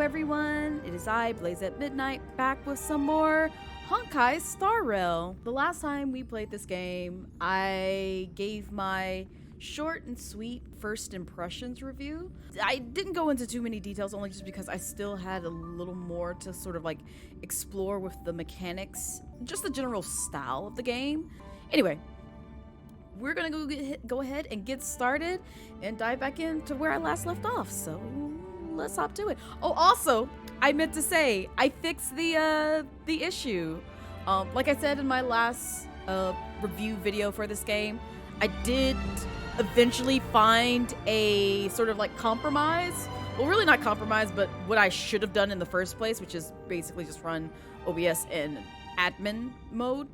everyone, it is I, Blazette Midnight, back with some more Honkai Star Rail. The last time we played this game, I gave my short and sweet first impressions review. I didn't go into too many details, only just because I still had a little more to sort of like explore with the mechanics, just the general style of the game. Anyway, we're gonna go ahead and get started and dive back into where I last left off, so let's hop to it. Oh, also, I meant to say, I fixed the issue. Like I said in my last review video for this game, I did eventually find a sort of like compromise. Well, really not compromise, but what I should have done in the first place, which is basically just run OBS in admin mode.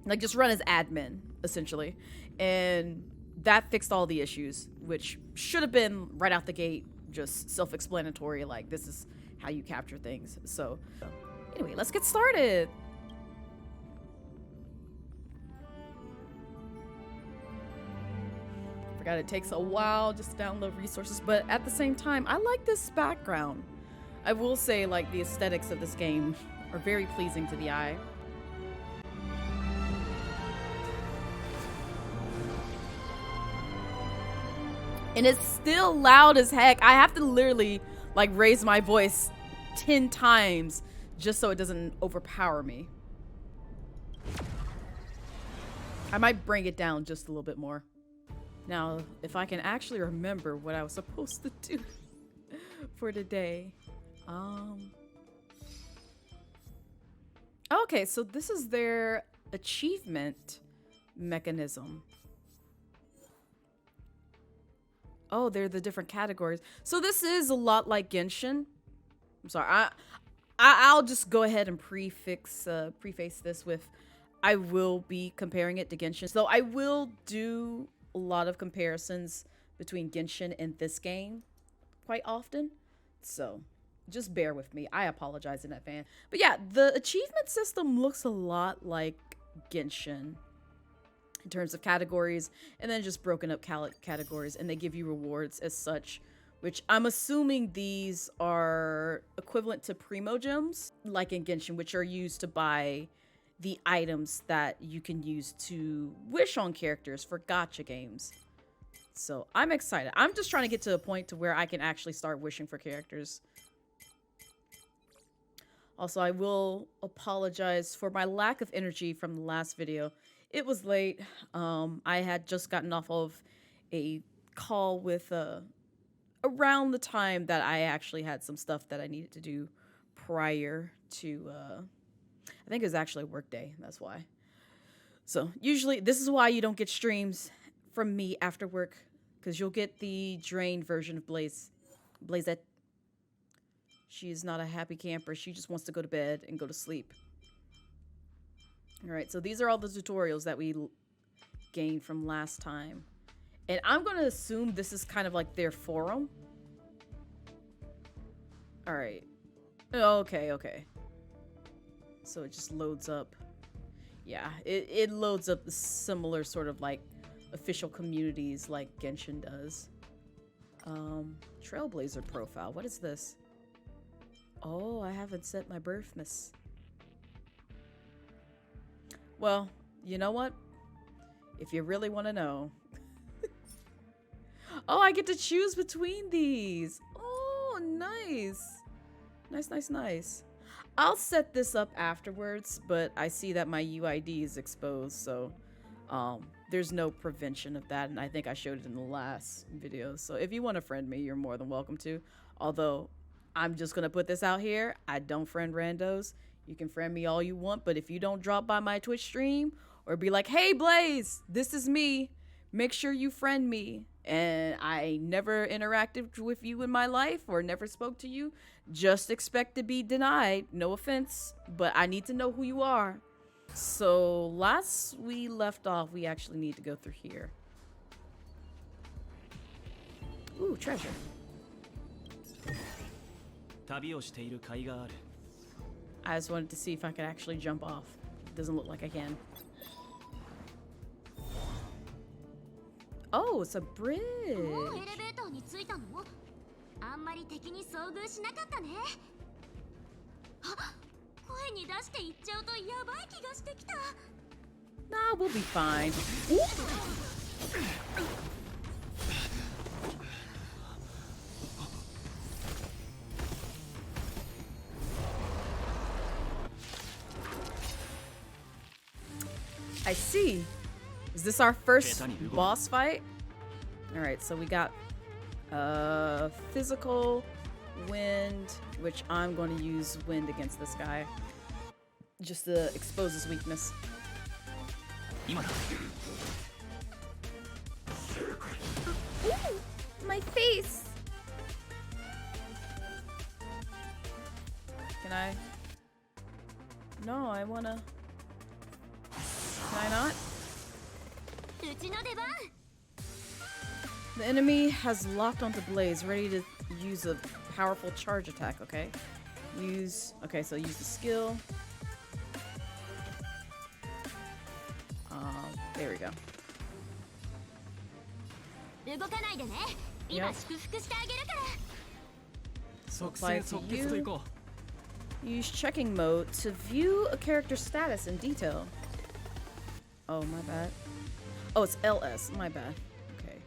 Like, just run as admin, essentially. And that fixed all the issues, which should have been right out the gate, just self-explanatory, like, this is how you capture things. So, anyway, let's get started. Forgot it takes a while just to download resources, but at the same time, I like this background. I will say, like, the aesthetics of this game are very pleasing to the eye. And it's still loud as heck. I have to literally like raise my voice 10 times just so it doesn't overpower me. I might bring it down just a little bit more. Now, if I can actually remember what I was supposed to do for today. Okay, so this is their achievement mechanism. Oh, they're the different categories. So this is a lot like Genshin. I'm sorry. I'll just go ahead and preface this with I will be comparing it to Genshin. So I will do a lot of comparisons between Genshin and this game quite often. So just bear with me. I apologize in advance. But yeah, the achievement system looks a lot like Genshin in terms of categories, and then just broken up categories, and they give you rewards as such, which I'm assuming these are equivalent to Primo Gems, like in Genshin, which are used to buy the items that you can use to wish on characters for gacha games. So I'm excited. I'm just trying to get to a point to where I can actually start wishing for characters. Also, I will apologize for my lack of energy from the last video. It was late. I had just gotten off of a call with around the time that I actually had some stuff that I needed to do prior to I think it was actually a work day. That's why. So usually this is why you don't get streams from me after work, because you'll get the drained version of Blazette. She is not a happy camper. She just wants to go to bed and go to sleep. Alright, so these are all the tutorials that we gained from last time. And I'm going to assume this is kind of like their forum. Alright. Okay. So it just loads up. Yeah, it loads up the similar sort of like official communities like Genshin does. Trailblazer profile. What is this? Oh, I haven't set my birthmas. Well, you know what? If you really want to know. Oh, I get to choose between these. Oh, nice. Nice. I'll set this up afterwards, but I see that my UID is exposed, so there's no prevention of that, and I think I showed it in the last video. So if you want to friend me, you're more than welcome to. Although, I'm just going to put this out here. I don't friend randos. You can friend me all you want, but if you don't drop by my Twitch stream or be like, hey, Blaze, this is me, make sure you friend me. And I never interacted with you in my life or never spoke to you, just expect to be denied. No offense, but I need to know who you are. So last we left off, we actually need to go through here. Ooh, treasure. I just wanted to see if I could actually jump off. Doesn't look like I can. Oh, it's a bridge. あんまり敵に遭遇しなかったね。あ、声に出して言っちゃうとやばい気がしてきた。 Nah, we'll be fine. Ooh. I see. Is this our first boss fight? All right, so we got physical, wind, which I'm going to use wind against this guy just to expose his weakness. Ooh, my face. Can I? No, I wanna. Can I not? The enemy has locked onto Blaze, ready to use a powerful charge attack, okay? Okay, so use the skill. There we go. Yep. So apply to you. Use checking mode to view a character's status in detail. Oh, my bad. Oh, it's LS. My bad. Okay.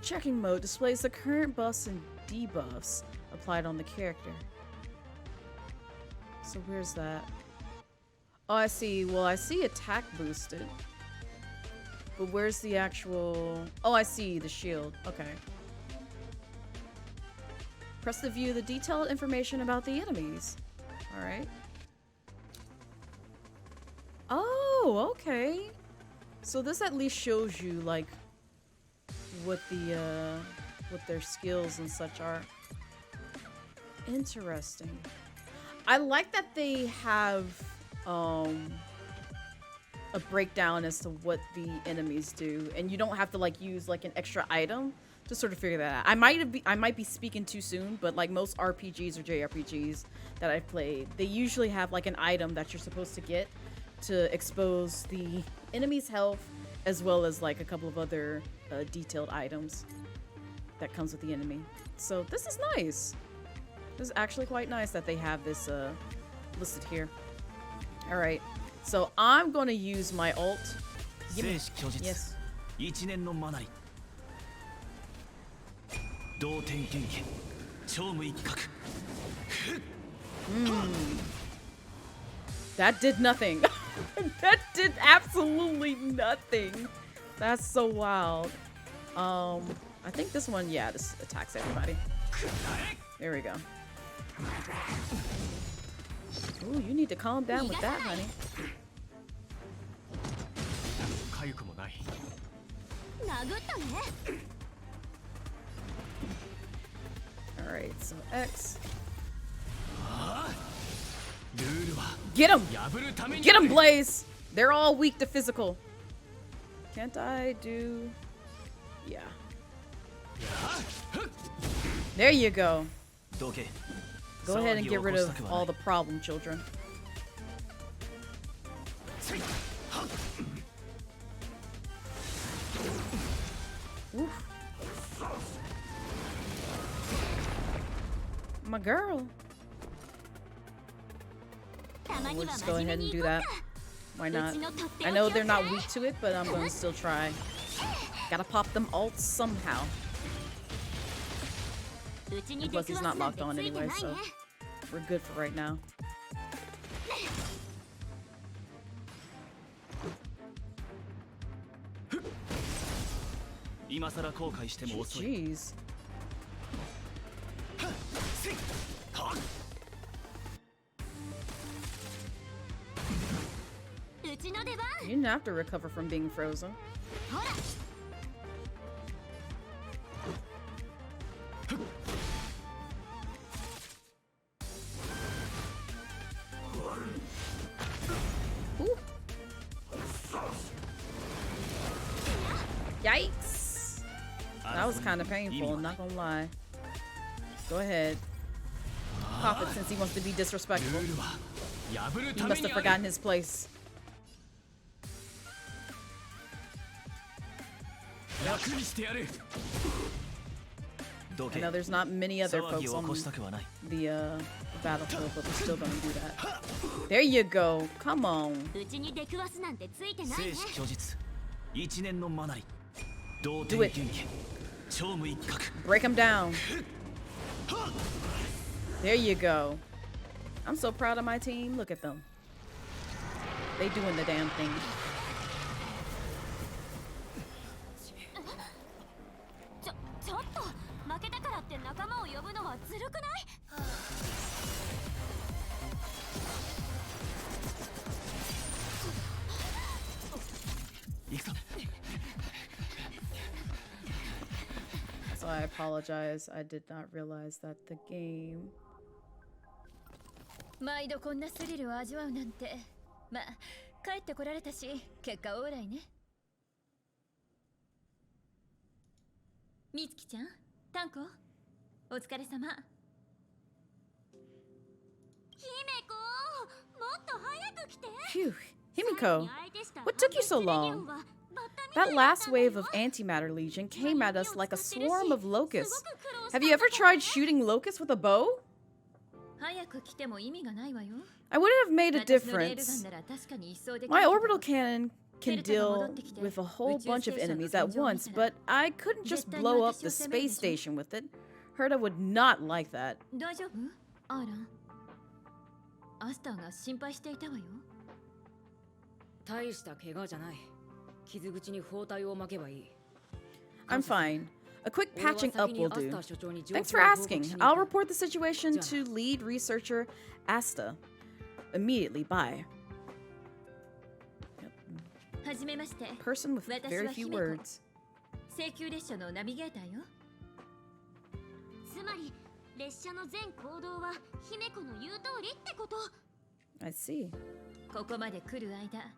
Checking mode displays the current buffs and debuffs applied on the character. So where's that? Oh, I see. Well, I see attack boosted. But where's the actual... Oh, I see. The shield. Okay. Press to view the detailed information about the enemies. Alright. Oh, okay. So this at least shows you, like, what their skills and such are. Interesting. I like that they have a breakdown as to what the enemies do, and you don't have to like use like an extra item to sort of figure that out. I might be speaking too soon, but like most RPGs or JRPGs that I've played, they usually have like an item that you're supposed to get to expose the enemy's health, as well as like a couple of other detailed items that comes with the enemy. So this is nice. This is actually quite nice that they have this listed here. All right, so I'm going to use my ult. Yes. That did nothing. That did absolutely nothing. That's so wild. I think this one, yeah, this attacks everybody. There we go. Ooh, you need to calm down with that, honey. Alright, so X. Get him! Get him, Blaze! They're all weak to physical. Can't I do... Yeah. There you go. Go ahead and get rid of all the problem children. Oof. My girl. We'll just go ahead and do that. Why not? I know they're not weak to it, but I'm going to still try. Gotta pop them ults somehow. And plus he's not locked on anyway, so we're good for right now. Jeez. You didn't have to recover from being frozen. Ooh. Yikes! That was kind of painful, not gonna lie. Go ahead. Pop it since he wants to be disrespectful. He must have forgotten his place. Yep. I know there's not many other folks on the battlefield, but we're still gonna do that. There you go. Come on. うちに出くわすなんてついてないね。 Do it. Break him down. There you go. I'm so proud of my team. Look at them. They doing the damn thing. ちょっと負けたからって仲間を呼ぶのはずるくない？ So I apologize. I did not realize that the game. 毎度こんなスリルを味わうなんて。まあ、帰ってこられたし、結果オーライね。みつきちゃん、タンコ、お疲れ様。姫子、もっと早く来て。 Phew. Himiko, what took you so long? That last wave of antimatter legion came at us like a swarm of locusts. Have you ever tried shooting locusts with a bow? I wouldn't have made a difference. My orbital cannon can deal with a whole bunch of enemies at once, but I couldn't just blow up the space station with it. Herta would not like that. 大した怪我じゃない。傷口に包帯を巻けばいい。I'm fine. A quick patching up will do. Thanks for asking. I'll report the situation to lead researcher Asta immediately. Bye. Yep. Person with very few words. 請求列車のナビゲーターよ。つまり列車の全行動は姫子の言う通りってこと。 I see. ここまで来る間、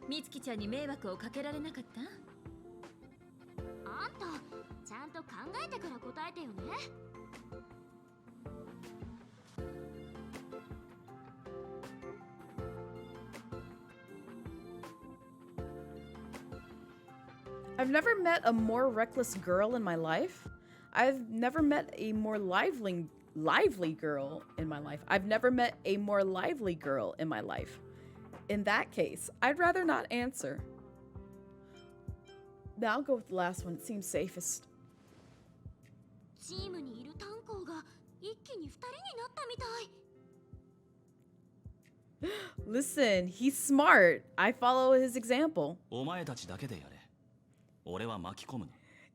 みつきちゃんに迷惑をかけられなかった？あんた、ちゃんと考えてから答えてよね。I've never met a more reckless girl in my life. I've never met a more lively girl in my life. I've never met a more lively girl in my life. In that case, I'd rather not answer. Now I'll go with the last one. It seems safest. チームにいる炭鉱が一気に二人になったみたい。Listen, he's smart. I follow his example. お前たちだけでやれ。俺は巻き込むな。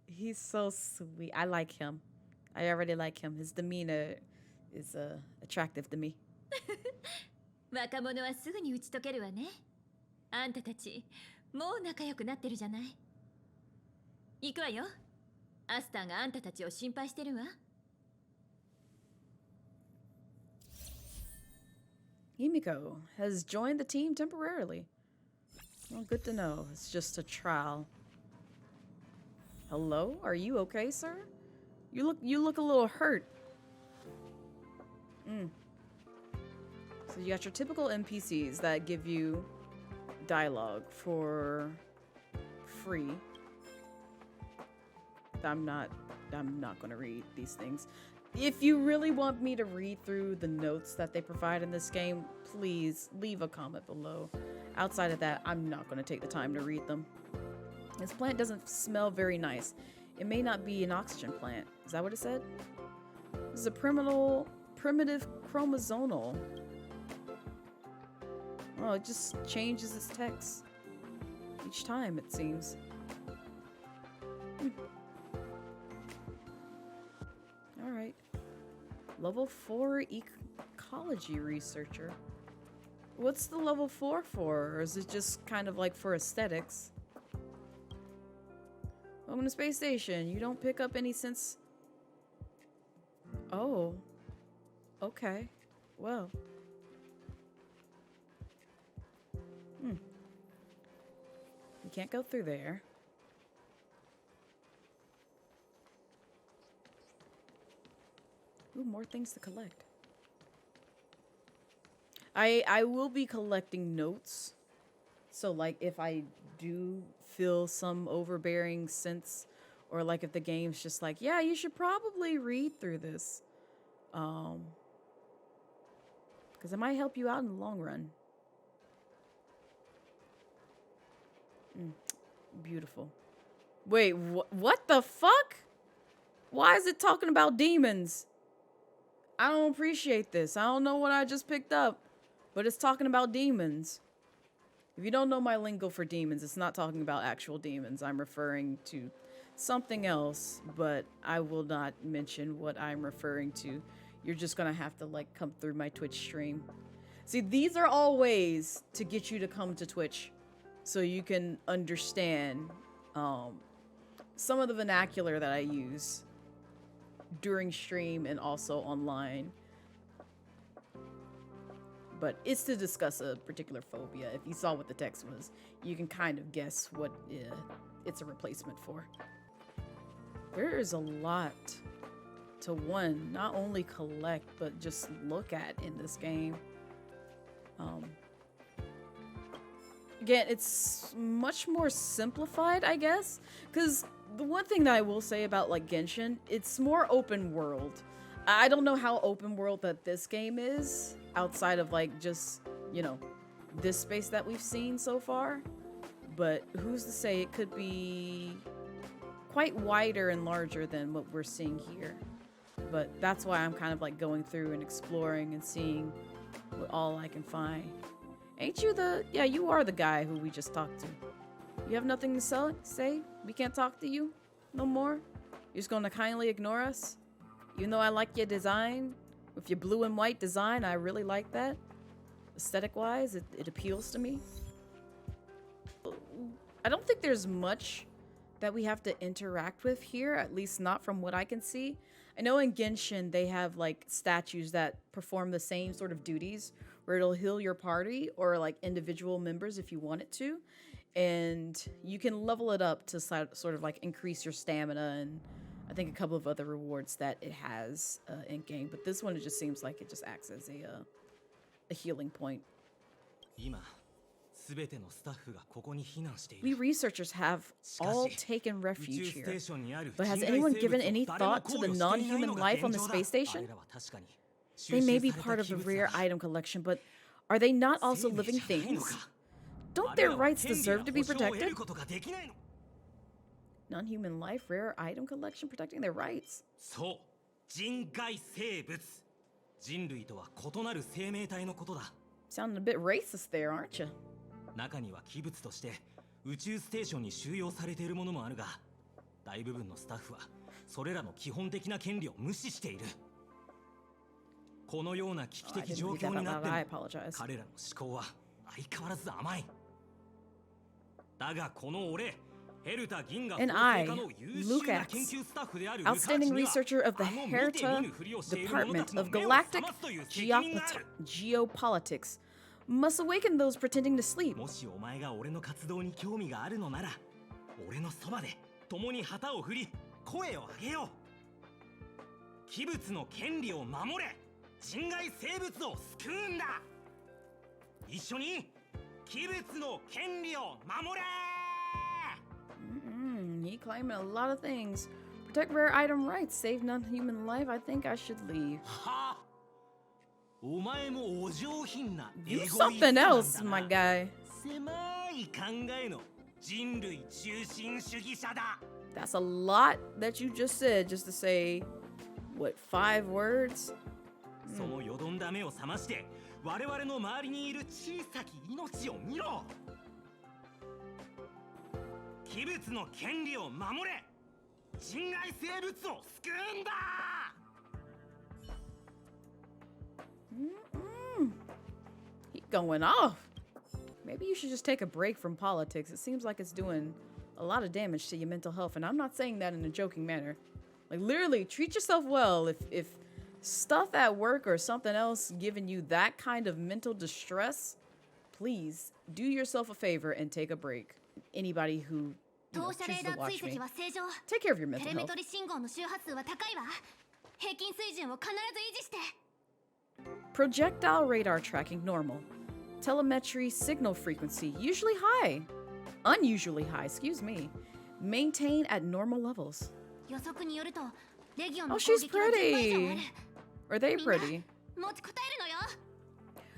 He's so sweet. I like him. I already like him. His demeanor is attractive to me. 若者はすぐに打ち解けるわね。あんたたち、もう仲良くなってるじゃない。行くわよ。アスターがあんたたちを心配してるわ。Himiko has joined the team temporarily. Well, good to know. It's just a trial. Hello? Are you okay, sir? You look a little hurt. So you got your typical NPCs that give you dialogue for free. I'm not going to read these things. If you really want me to read through the notes that they provide in this game, please leave a comment below. Outside of that, I'm not going to take the time to read them. This plant doesn't smell very nice. It may not be an oxygen plant. Is that what it said? This is a primitive chromosomal. Oh, it just changes its text each time, it seems. Alright. Level 4 ecology researcher. What's the level 4 for? Or is it just kind of like for aesthetics? Welcome to Space Station. You don't pick up any sense. Oh. Okay. Well. You can't go through there. Ooh, more things to collect. I will be collecting notes. So like if I do feel some overbearing sense or like if the game's just like, yeah, you should probably read through this. Because it might help you out in the long run. Beautiful. Wait, what the fuck? Why is it talking about demons? I don't appreciate this. I don't know what I just picked up, but it's talking about demons. If you don't know my lingo for demons, it's not talking about actual demons. I'm referring to something else, but I will not mention what I'm referring to. You're just gonna have to like come through my Twitch stream. See, these are all ways to get you to come to Twitch so you can understand some of the vernacular that I use during stream and also online. But it's to discuss a particular phobia. If you saw what the text was, you can kind of guess what it's a replacement for. There is a lot to one, not only collect, but just look at in this game. Again, it's much more simplified, I guess, because the one thing that I will say about like Genshin, it's more open world. I don't know how open world that this game is outside of like just, you know, this space that we've seen so far, but who's to say it could be quite wider and larger than what we're seeing here. But that's why I'm kind of like going through and exploring and seeing what all I can find. Ain't you yeah, you are the guy who we just talked to. You have nothing to say? We can't talk to you no more? You're just gonna kindly ignore us? Even though I like your design, with your blue and white design, I really like that. Aesthetic-wise, it appeals to me. I don't think there's much that we have to interact with here, at least not from what I can see. I know in Genshin, they have like statues that perform the same sort of duties, where it'll heal your party or like individual members if you want it to. And you can level it up to sort of like increase your stamina and I think a couple of other rewards that it has in game. But this one, it just seems like it just acts as a healing point. We researchers have all taken refuge here. But has anyone given any thought to the non-human life on the space station? They may be part of the rare item collection, but are they not also living things? Don't their rights deserve to be protected? Non-human life, rare item collection, protecting their rights. Sounding a bit racist there, aren't you? 中には器物として宇宙ステーションに収容されているものもあるが、大部分のスタッフはそれらの基本的な権利を無視している。このような危機的状況になっても、彼らの思考は相変わらず甘い。だがこの俺、ヘルタ銀河 And I, Lucas, outstanding researcher of the Herta Department of Galactic Geopolitics, must awaken those pretending to sleep. もしお前が俺の活動に興味があるのなら、俺のそばで共に旗を振り、声を上げよう。器物の権利を守れ、人外生物を救うんだ。一緒に器物の権利を守れ。He claiming a lot of things. Protect rare item rights, save non-human life. I think I should leave. You something else, my guy. That's a lot that you just said, just to say, what, 5 words? そのよどんだ目を覚まして、我々の周りにいる小さき命を見ろ。器物の権利を守れ。人外生物を救うんだ。He's going off. Maybe you should just take a break from politics. It seems like it's doing a lot of damage to your mental health, and I'm not saying that in a joking manner. Like, literally, treat yourself well. If stuff at work or something else giving you that kind of mental distress, please do yourself a favor and take a break. Anybody who chooses to watch me, take care of your mental health. Projectile radar tracking normal. Telemetry signal frequency usually high. Unusually high, excuse me. Maintain at normal levels. 予測によるとレギオン Oh, の she's 攻撃は10倍以上ある pretty. Are they みんな pretty? 持ちこたえるのよ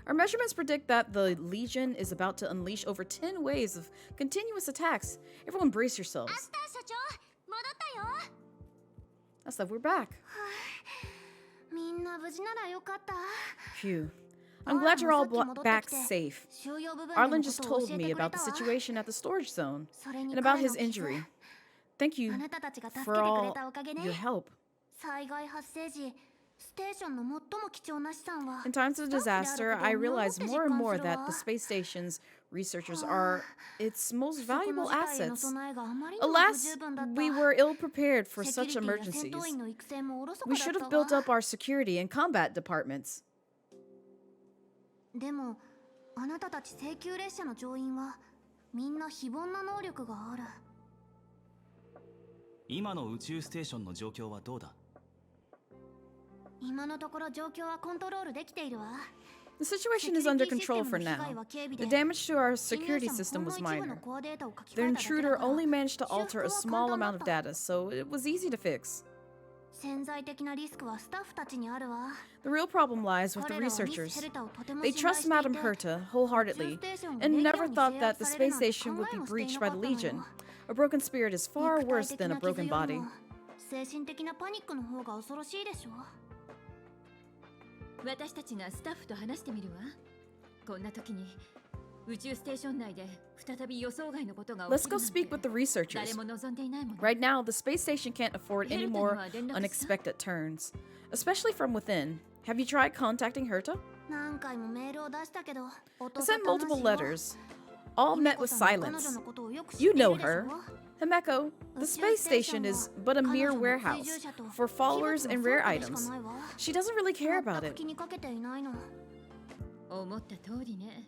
Our measurements predict that the Legion is about to unleash over 10 waves of continuous attacks. Everyone brace yourselves. アスター社長戻ったよ That's that we're back. みんな無事ならよかった Phew. I'm glad you're all back safe. 収容部分 Arlen の just ことを told 教え me てくれ about た the わ situation at the storage zone それに and about 彼の his 傷 injury. Thank you あなたたちが助けて for くれ all たおかげね your help. 災害発生時ステーションの最も貴重な資産は In times of スタッフであ disaster, ることを I 身をもっ realize て実 more and 感 more する that わ the space station's researchers are its most 不測の valuable 事態への assets. 備えがあまりにも不 Alas, 十分だった we were ill prepared for セキ such ュリティや戦 emergencies. 闘員の育成もおろそか We だ should った have built わ up our security and combat departments. でもあなたたち請求列車の乗員はみんな非凡な能力がある今の宇宙ステーションの状況はどうだ？今のところ状況はコントロールできているわ The situation is under control for now. The damage to our security system was minor. The intruder only managed to alter a small amount of data, so it was easy to fix. 潜在的なリスクはスタッフたちにあるわ The real problem lies with the 彼らはミス・ researchers. ヘルタをとても They 信頼 trust してい Madame て Herta wholeheartedly and never thought that the space station would be breached by the Legion. A broken spirit is far 肉体 worse 的 than な a 傷 broken より body. も精神的なパニックの方が恐ろしいでしょ私たちがスタッフと話してみるわこんな時に宇宙ステーション内で再び予想外のことが Let's 起き go る speak with the なんて researchers. 誰も望んでいないもの Right now, the space station can't afford any more unexpected turns, especially from within. Have you tried contacting Herta? 何回もメールを出したけど I sent multiple letters. All met with silence. You know her. Himeko, the space station is but a mere warehouse for followers and rare items. She doesn't really care about it. 思った通りね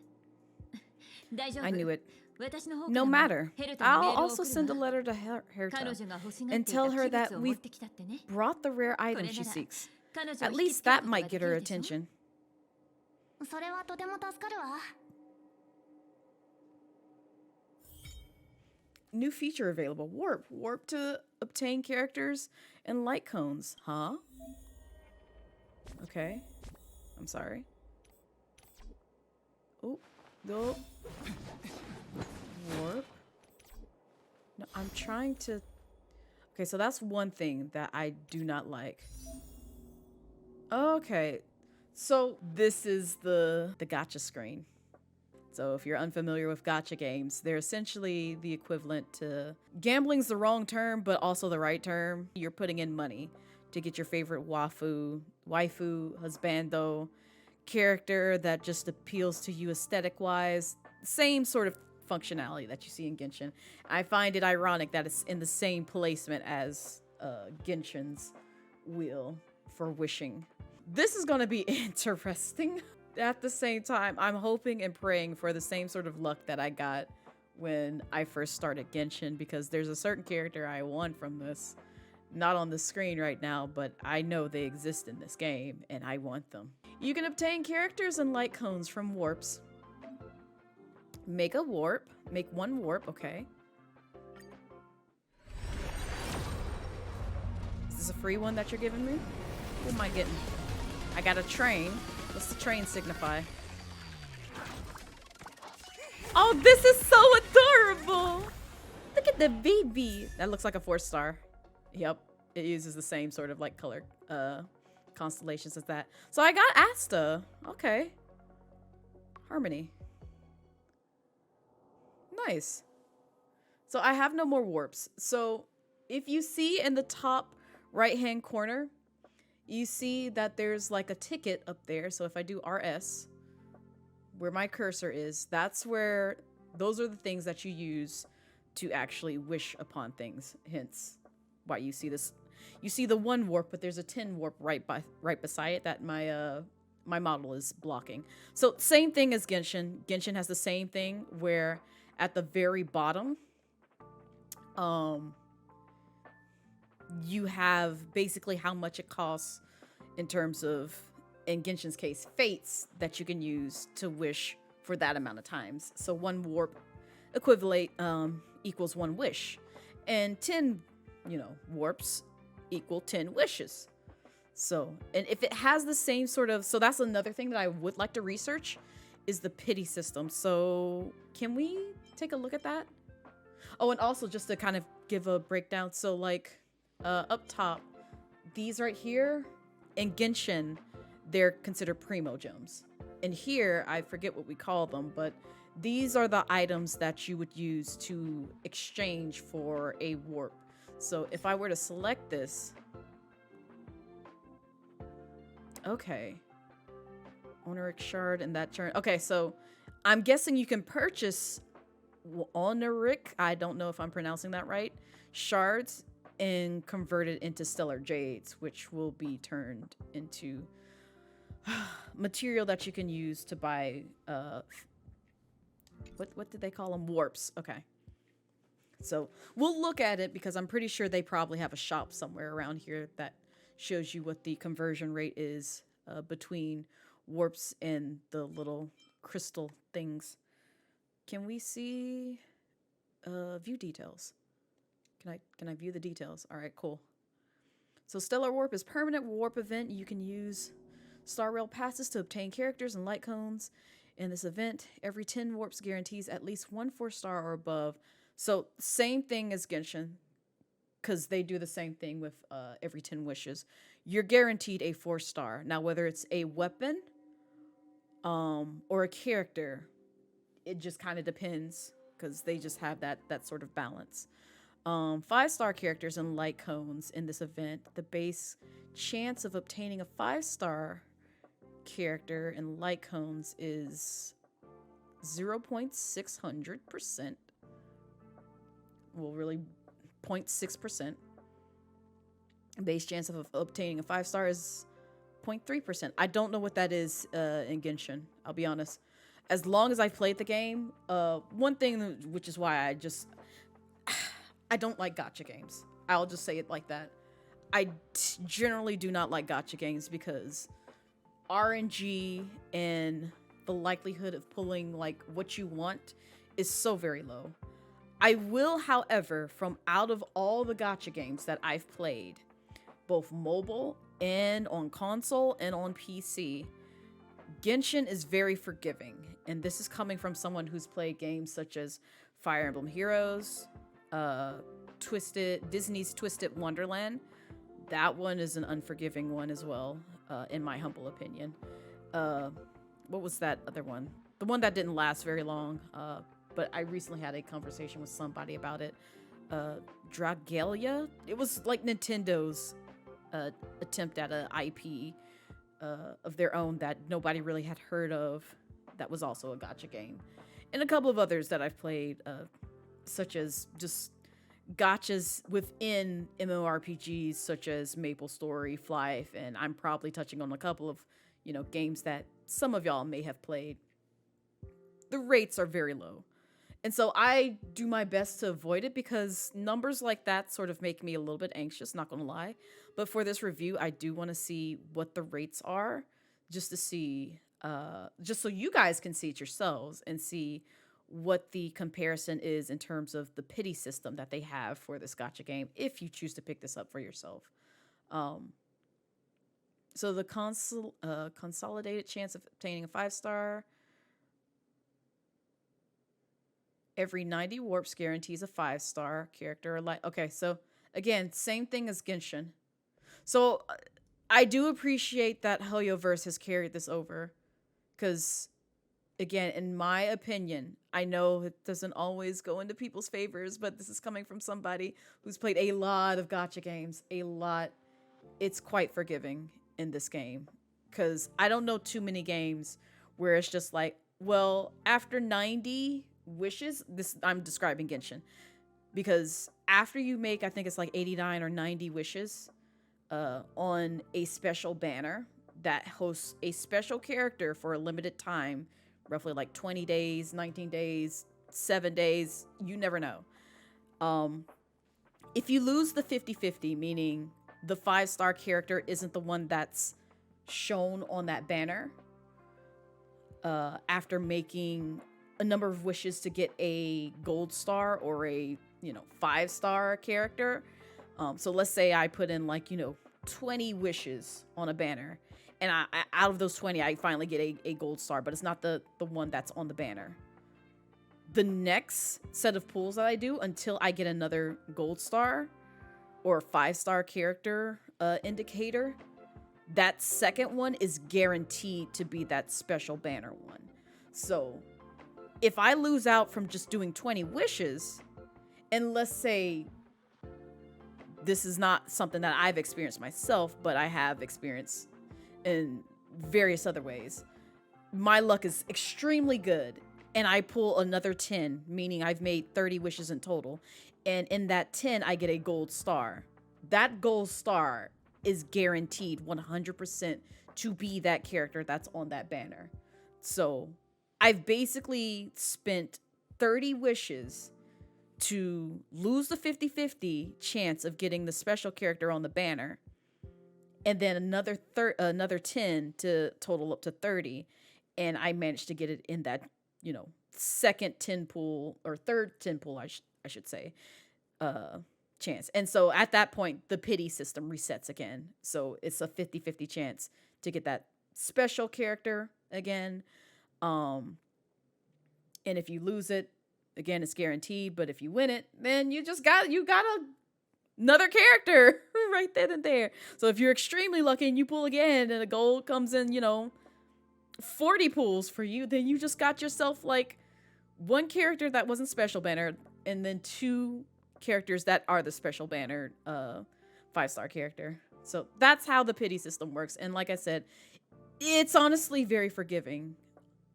大丈夫 I knew it. 私の方から No も matter. ヘルタにメ I'll ールを also 送る send a わ letter to 彼 Herta 女が欲しがって and いた tell her 器 that 物を持 we've ってきたってね brought the rare これ item な she ら seeks. 彼女を At 引き least つける that ことが might で get き her るでしょ attention. それはとても助かるわ New feature available. Warp. Warp to obtain characters and light cones. Huh? Okay. I'm sorry. Oh. No. Warp. No, I'm trying to... Okay, so that's one thing that I do not like. Okay. So this is the gacha screen. So if you're unfamiliar with gacha games, they're essentially the equivalent to... Gambling's the wrong term, but also the right term. You're putting in money to get your favorite waifu, husbando, character that just appeals to you aesthetic-wise. Same sort of functionality that you see in Genshin. I find it ironic that it's in the same placement as Genshin's wheel for wishing. This is gonna be interesting. At the same time, I'm hoping and praying for the same sort of luck that I got when I first started Genshin, because there's a certain character I want from this. Not on the screen right now, but I know they exist in this game, and I want them. You can obtain characters and light cones from warps. Make a warp. Make one warp, okay. Is this a free one that you're giving me? What am I getting? I got a train. What's the train signify? Oh, this is so adorable! Look at the baby! That looks like a 4-star. Yep, it uses the same sort of like color constellations as that. So I got Asta. Okay. Harmony. Nice. So I have no more warps. So if you see in the top right-hand corner, you see that there's like a ticket up there. So if I do RS, where my cursor is, that's where, those are the things that you use to actually wish upon things. Hence why you see this. You see the 1 warp, but there's a 10 warp right beside it that my model is blocking. So same thing as Genshin. Genshin has the same thing where at the very bottom, you have basically how much it costs in terms of, in Genshin's case, fates that you can use to wish for that amount of times. So 1 warp equivalent equals 1 wish. And 10, warps equal 10 wishes. So, and if it has the same sort of, so that's another thing that I would like to research is the pity system. So can we take a look at that? Oh, and also just to kind of give a breakdown. So like up top, these right here in Genshin, they're considered primo gems. And here, I forget what we call them, but these are the items that you would use to exchange for a warp. So if I were to select this, okay. Honoric shard and that turn. Okay, so I'm guessing you can purchase Honoric, I don't know if I'm pronouncing that right, shards and convert it into stellar jades, which will be turned into material that you can use to buy what did they call them? Warps. Okay. So we'll look at it because I'm pretty sure they probably have a shop somewhere around here that shows you what the conversion rate is between warps and the little crystal things. Can we see view details? Can I view the details? All right, cool. So Stellar Warp is permanent warp event. You can use Star Rail passes to obtain characters and light cones. In this event, every 10 warps guarantees at least 1 4-star or above. So same thing as Genshin, because they do the same thing with every 10 wishes. You're guaranteed a 4-star. Now, whether it's a weapon or a character, it just kind of depends because they just have that sort of balance. 5-star characters and light cones in this event. The base chance of obtaining a 5-star character and light cones is 0.600%. Well, really 0.6%. Base chance of obtaining a 5-star is 0.3%. I don't know what that is in Genshin, I'll be honest. As long as I've played the game, one thing, which is why I don't like gacha games. I'll just say it like that. I generally do not like gacha games because RNG and the likelihood of pulling like what you want is so very low. I will, however, from out of all the gacha games that I've played, both mobile and on console and on PC, Genshin is very forgiving. And this is coming from someone who's played games such as Fire Emblem Heroes, Disney's Twisted Wonderland. That one is an unforgiving one as well, in my humble opinion. What was that other one? The one that didn't last very long, but I recently had a conversation with somebody about it. Dragalia? It was like Nintendo's attempt at an IP of their own that nobody really had heard of. That was also a gacha game. And a couple of others that I've played, such as just gachas within MMORPGs such as MapleStory, Flife, and I'm probably touching on a couple of, games that some of y'all may have played. The rates are very low. And so I do my best to avoid it because numbers like that sort of make me a little bit anxious, not gonna lie. But for this review, I do want to see what the rates are just to see, just so you guys can see it yourselves and see what the comparison is in terms of the pity system that they have for this gacha game if you choose to pick this up for yourself. So the consolidated chance of obtaining a 5-star. Every 90 warps guarantees a 5-star character or light. Okay, so again, same thing as Genshin. So I do appreciate that Helyoverse has carried this over because, again, in my opinion, I know it doesn't always go into people's favors, but this is coming from somebody who's played a lot of gacha games, a lot. It's quite forgiving in this game because I don't know too many games where it's just like, well, after 90 wishes, I'm describing Genshin, because after you make, I think it's like 89 or 90 wishes on a special banner that hosts a special character for a limited time, roughly like 20 days, 19 days, 7 days, you never know. If you lose the 50-50, meaning the 5-star character isn't the one that's shown on that banner, after making a number of wishes to get a gold star or a 5-star character. So let's say I put in like, 20 wishes on a banner, and I out of those 20, I finally get a gold star, but it's not the one that's on the banner. The next set of pulls that I do until I get another gold star or 5-star character indicator, that second one is guaranteed to be that special banner one. So if I lose out from just doing 20 wishes, and let's say this is not something that I've experienced myself, but I have experienced in various other ways, my luck is extremely good, and I pull another 10, meaning I've made 30 wishes in total, and in that 10 I get a gold star. That gold star is guaranteed 100% to be that character that's on that banner. So I've basically spent 30 wishes to lose the 50-50 chance of getting the special character on the banner, and then another 10 to total up to 30, and I managed to get it in that, second 10 pool, or third 10 pool, I should say, chance. And so at that point, the pity system resets again. So it's a 50-50 chance to get that special character again. And if you lose it, again, it's guaranteed. But if you win it, then you got another character right then and there. So if you're extremely lucky and you pull again and a gold comes in, 40 pulls for you, then you just got yourself like one character that wasn't special banner, and then 2 characters that are the special banner 5-star character. So that's how the pity system works. And like I said, it's honestly very forgiving.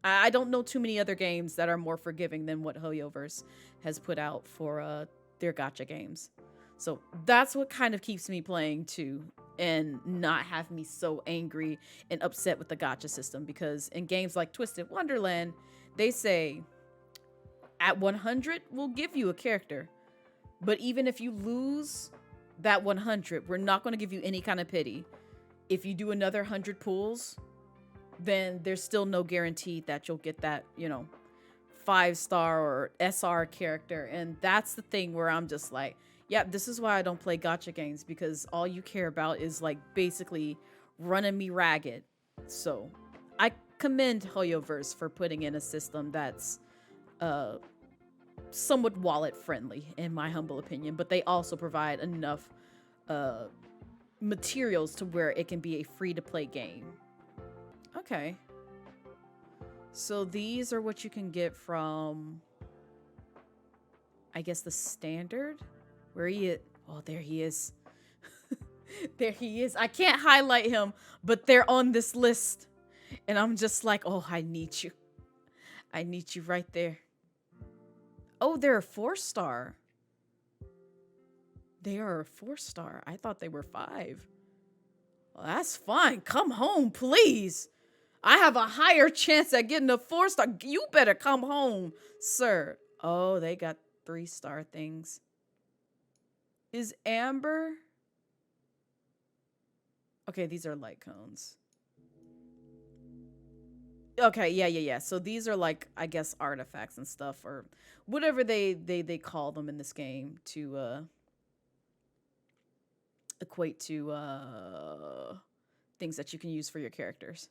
I don't know too many other games that are more forgiving than what Hoyoverse has put out for their gacha games. So that's what kind of keeps me playing too, and not have me so angry and upset with the gacha system. Because in games like Twisted Wonderland, they say at 100 we'll give you a character, but even if you lose that 100, we're not going to give you any kind of pity. If you do another 100 pulls, then there's still no guarantee that you'll get that 5-star or SR character. And that's the thing where I'm just like, yeah, this is why I don't play gacha games, because all you care about is like basically running me ragged. So I commend Hoyoverse for putting in a system that's somewhat wallet friendly, in my humble opinion, but they also provide enough materials to where it can be a free to play game. Okay. So these are what you can get from, I guess, the standard. Where he is? Oh, there he is. There he is. I can't highlight him, but they're on this list. And I'm just like, oh, I need you. I need you right there. Oh, they're a 4-star. They are a 4-star. I thought they were 5. Well, that's fine. Come home, please. I have a higher chance at getting a 4-star. You better come home, sir. Oh, they got 3-star things. Is Amber? Okay, these are light cones. Okay, yeah. So these are like, I guess, artifacts and stuff, or whatever they call them in this game to equate to things that you can use for your characters.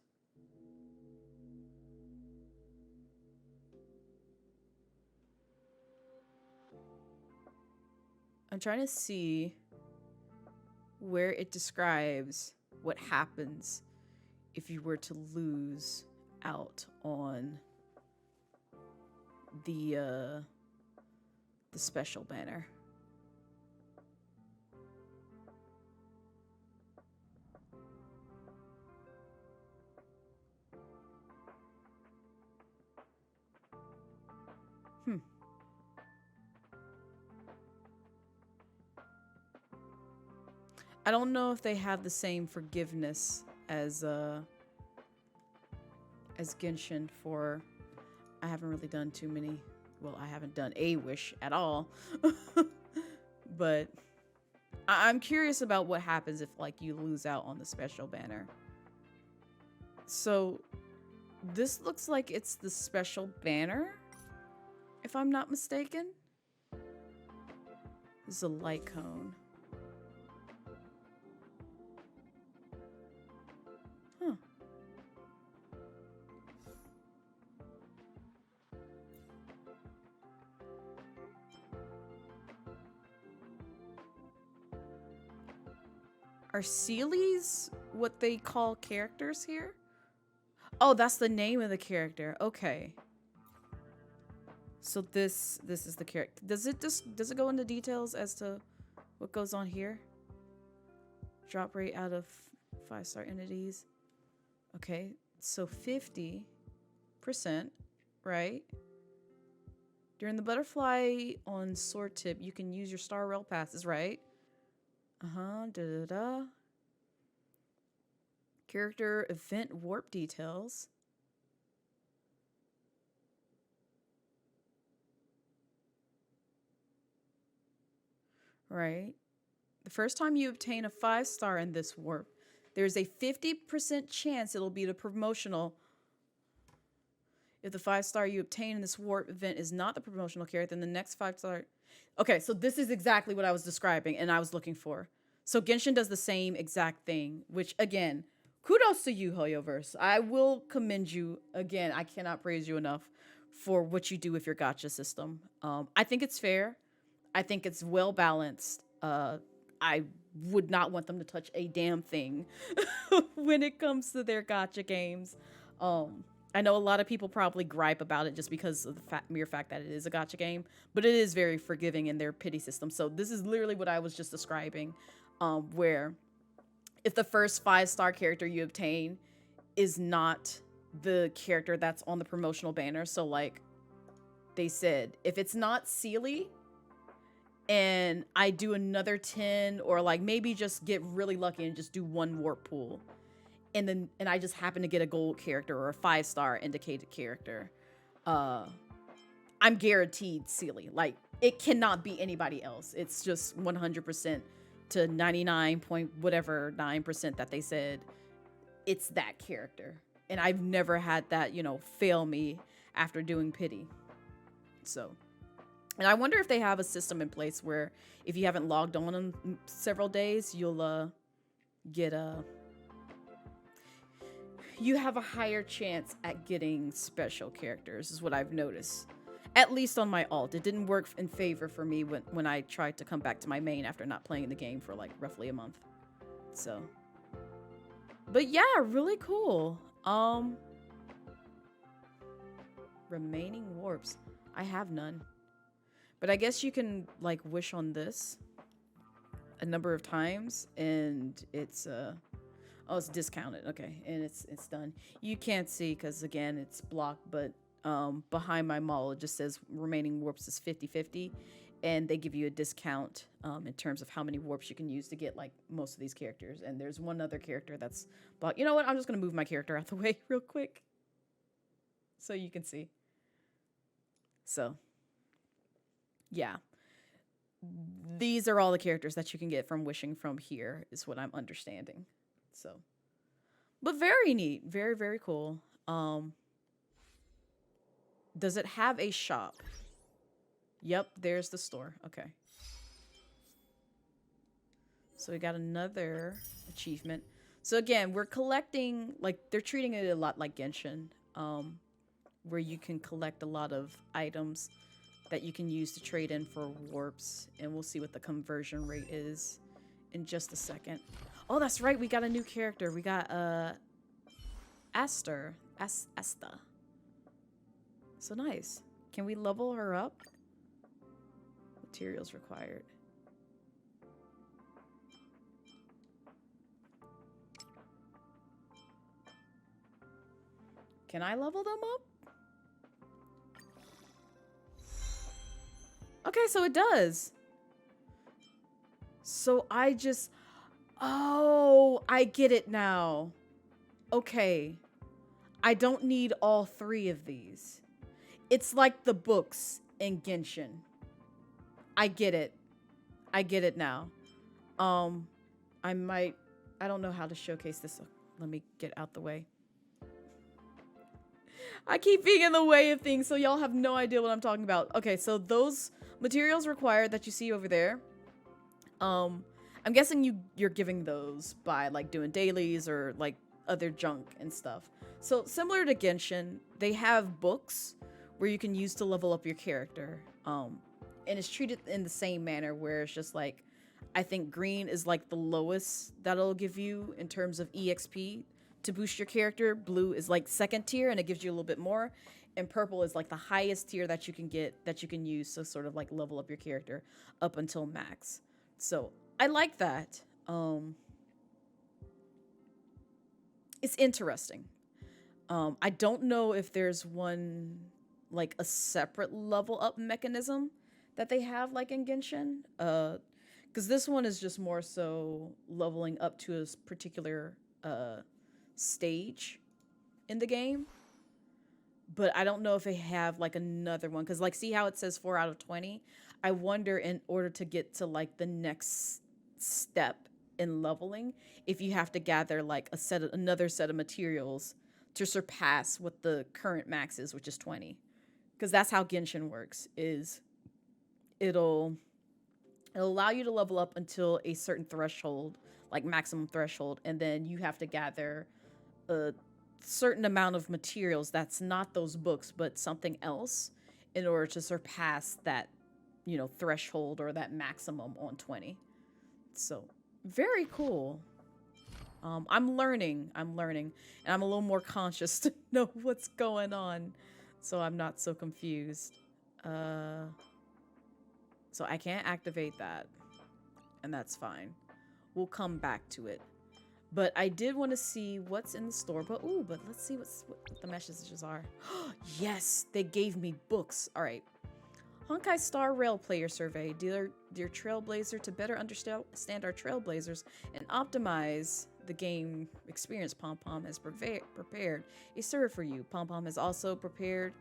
I'm trying to see where it describes what happens if you were to lose out on the special banner. I don't know if they have the same forgiveness as Genshin for. I haven't really done too many. Well, I haven't done a wish at all. But I'm curious about what happens if like you lose out on the special banner. So this looks like it's the special banner, if I'm not mistaken. This is a light cone. Huh. Are Seelies what they call characters here? Oh, that's the name of the character. Okay. So this is the character. Does it go into details as to what goes on here? Drop rate out of 5-star entities. Okay, so 50%, right? During the butterfly on sword tip, you can use your star rail passes, right? Da-da-da. Character event warp details. Right. The first time you obtain a 5-star in this warp, there's a 50% chance it'll be the promotional. If the 5-star you obtain in this warp event is not the promotional character, then the next 5-star. Okay, so this is exactly what I was describing and I was looking for. So Genshin does the same exact thing, which again, kudos to you, Hoyoverse. I will commend you. Again, I cannot praise you enough for what you do with your gacha system. I think it's fair. I think it's well balanced. I would not want them to touch a damn thing when it comes to their gacha games. I know a lot of people probably gripe about it just because of the mere fact that it is a gacha game, but it is very forgiving in their pity system. So this is literally what I was just describing, where if the first 5-star character you obtain is not the character that's on the promotional banner, so like they said, if it's not Seelie, and I do another 10 or like maybe just get really lucky and just do one warp pool, and I just happen to get a gold character or a 5-star indicated character, I'm guaranteed Seelie. Like it cannot be anybody else. It's just 100% to 99 point whatever 9% that they said it's that character. And I've never had that, fail me after doing pity. So, and I wonder if they have a system in place where if you haven't logged on in several days, you'll get you have a higher chance at getting special characters, is what I've noticed. At least on my alt. It didn't work in favor for me when I tried to come back to my main after not playing the game for like roughly a month. So, but yeah, really cool. Remaining warps. I have none. But I guess you can like wish on this a number of times and it's oh, it's discounted. Okay, and it's done. You can't see because again it's blocked, but behind my model it just says remaining warps is 50-50, and they give you a discount in terms of how many warps you can use to get like most of these characters. And there's one other character that's blocked. You know what? I'm just gonna move my character out the way real quick so you can see. So yeah, these are all the characters that you can get from wishing from here, is what I'm understanding. So, but very neat, very, very cool. Does it have a shop? Yep, there's the store. Okay. So we got another achievement. So again, we're collecting, like they're treating it a lot like Genshin, where you can collect a lot of items that you can use to trade in for warps, and we'll see what the conversion rate is in just a second. Oh, that's right, we got a new character. We got Asta. So nice. Can we level her up? Materials required. Can I level them up? Okay, so it does. So oh, I get it now. Okay. I don't need all 3 of these. It's like the books in Genshin. I get it. I get it now. I don't know how to showcase this. So let me get out the way. I keep being in the way of things, so y'all have no idea what I'm talking about. Okay, so those materials required that you see over there, I'm guessing you're giving those by like doing dailies or like other junk and stuff. So similar to Genshin, they have books where you can use to level up your character. And it's treated in the same manner where it's just like, I think green is like the lowest that'll give you in terms of EXP to boost your character. Blue is like second tier and it gives you a little bit more. And purple is like the highest tier that you can get, that you can use to sort of like level up your character up until max. So I like that. It's interesting. I don't know if there's one, like a separate level up mechanism that they have like in Genshin. Because this one is just more so leveling up to a particular stage in the game. But I don't know if they have like another one. Because like, see how it says 4 out of 20? I wonder, in order to get to like the next step in leveling, if you have to gather like another set of materials to surpass what the current max is, which is 20. Because that's how Genshin works, is it'll allow you to level up until a certain threshold, like maximum threshold, and then you have to gather a certain amount of materials that's not those books but something else in order to surpass that, you know, threshold or that maximum on 20. So very cool. I'm learning, and I'm a little more conscious to know what's going on, so I'm not so confused. So I can't activate that, and that's fine. We'll come back to it. But I did want to see what's in the store. But let's see what the messages are. Yes, they gave me books. All right. Honkai Star Rail Player Survey. Dear Trailblazer, to better understand our Trailblazers and optimize the game experience, Pom-Pom has prepared a survey for you. Pom-Pom has also prepared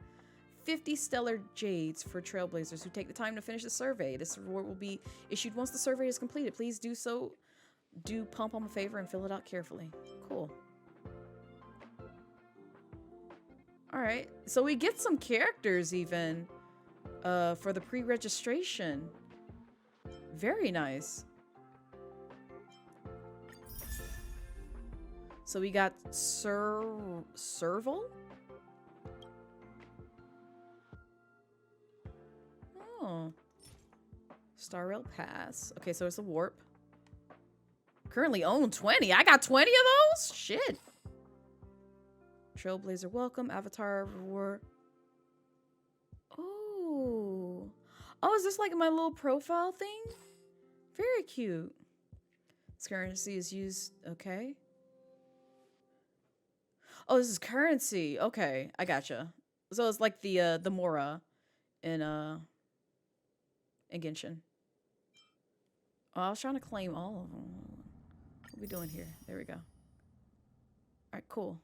50 stellar jades for Trailblazers who take the time to finish the survey. This reward will be issued once the survey is completed. Please do Pom-Pom a favor and fill it out carefully. Cool. Alright, so we get some characters even for the pre-registration. Very nice. So we got Serval? Oh. Star Rail Pass. Okay, so it's a warp. Currently own 20. I got 20 of those? Shit. Trailblazer welcome. Avatar reward. Oh. Oh, is this like my little profile thing? Very cute. This currency is used. Okay. Oh, this is currency. Okay, I gotcha. So it's like the Mora in Genshin. Oh, I was trying to claim all of them. What are we doing here? There we go. All right, cool.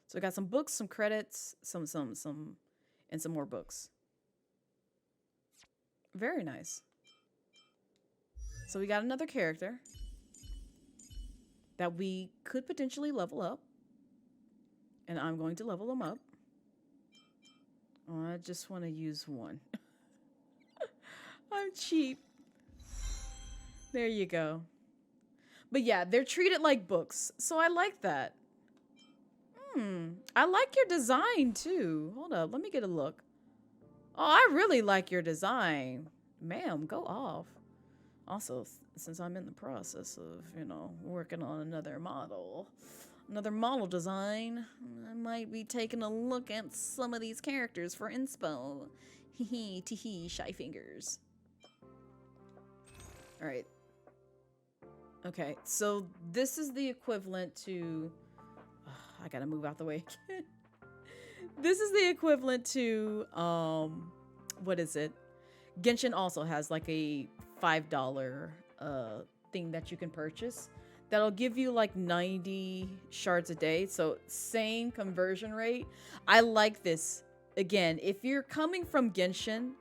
So we got some books, some credits, some, and some more books. Very nice. So we got another character that we could potentially level up. And I'm going to level him up. Oh, I just want to use one. I'm cheap. There you go. But yeah, they're treated like books. So I like that. I like your design too. Hold up, let me get a look. Oh, I really like your design. Ma'am, go off. Also, since I'm in the process of, you know, working on another model design, I might be taking a look at some of these characters for inspo. Hee tee, shy fingers. All right. Okay, so this is the equivalent to... I gotta move out the way again. This is the equivalent to, what is it? Genshin also has like a $5 thing that you can purchase. That'll give you like 90 shards a day. So same conversion rate. I like this. Again, if you're coming from Genshin,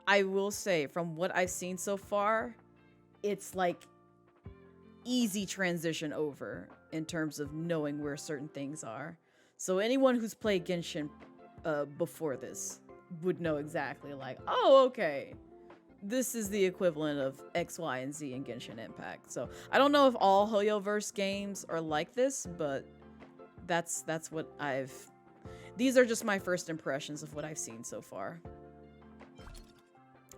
I will say from what I've seen so far, it's like easy transition over in terms of knowing where certain things are. So anyone who's played Genshin before this would know exactly like, oh, okay. this is the equivalent of X, Y, and Z in Genshin Impact. So I don't know if all Hoyoverse games are like this, but that's what I've... These are just my first impressions of what I've seen so far.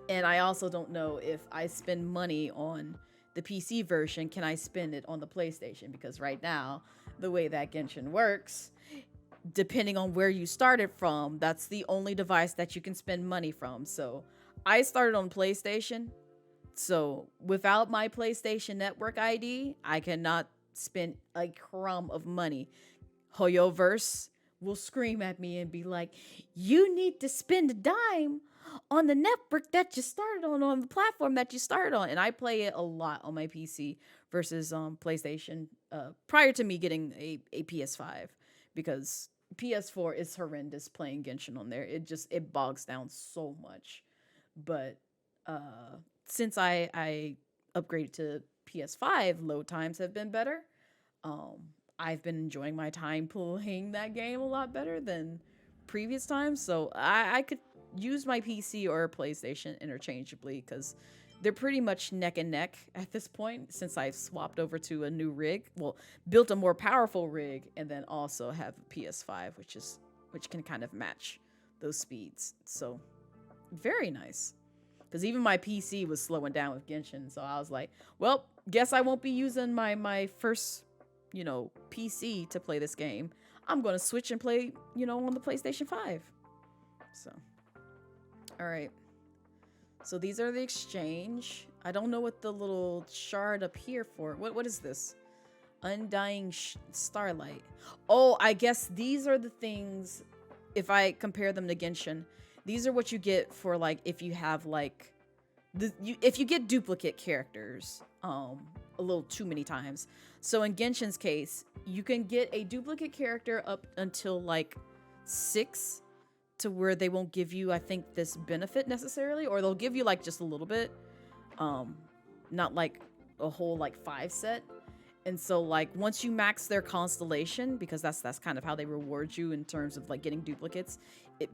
And I also don't know if I spend money on the PC version, can I spend it on the PlayStation? Because right now, the way that Genshin works, depending on where you started from, that's the only device that you can spend money from. So I started on PlayStation. So without my PlayStation Network ID, I cannot spend a crumb of money. Hoyoverse will scream at me and be like, you need to spend a dime on the network that you started on the platform that you started on. And I play it a lot on my PC versus PlayStation prior to me getting a PS5, because PS4 is horrendous playing Genshin on there. It bogs down so much. But since I upgraded to PS5, load times have been better. I've been enjoying my time playing that game a lot better than previous times. So I could use my PC or PlayStation interchangeably, because they're pretty much neck and neck at this point, since I've swapped over to a new rig. Well, built a more powerful rig, and then also have a PS5, which can kind of match those speeds. So very nice. Because even my PC was slowing down with Genshin, so I was like, well, guess I won't be using my first, PC to play this game. I'm going to switch and play, on the PlayStation 5. So, all right. So these are the exchange. I don't know what the little shard up here for. What is this? Undying Starlight. Oh, I guess these are the things, if I compare them to Genshin, these are what you get for, like, if you have, like, if you get duplicate characters a little too many times. So in Genshin's case, you can get a duplicate character up until, like, 6, to where they won't give you, I think, this benefit necessarily, or they'll give you, like, just a little bit, not like a whole, like, 5 set. And so, like, once you max their constellation, because that's kind of how they reward you in terms of, like, getting duplicates, it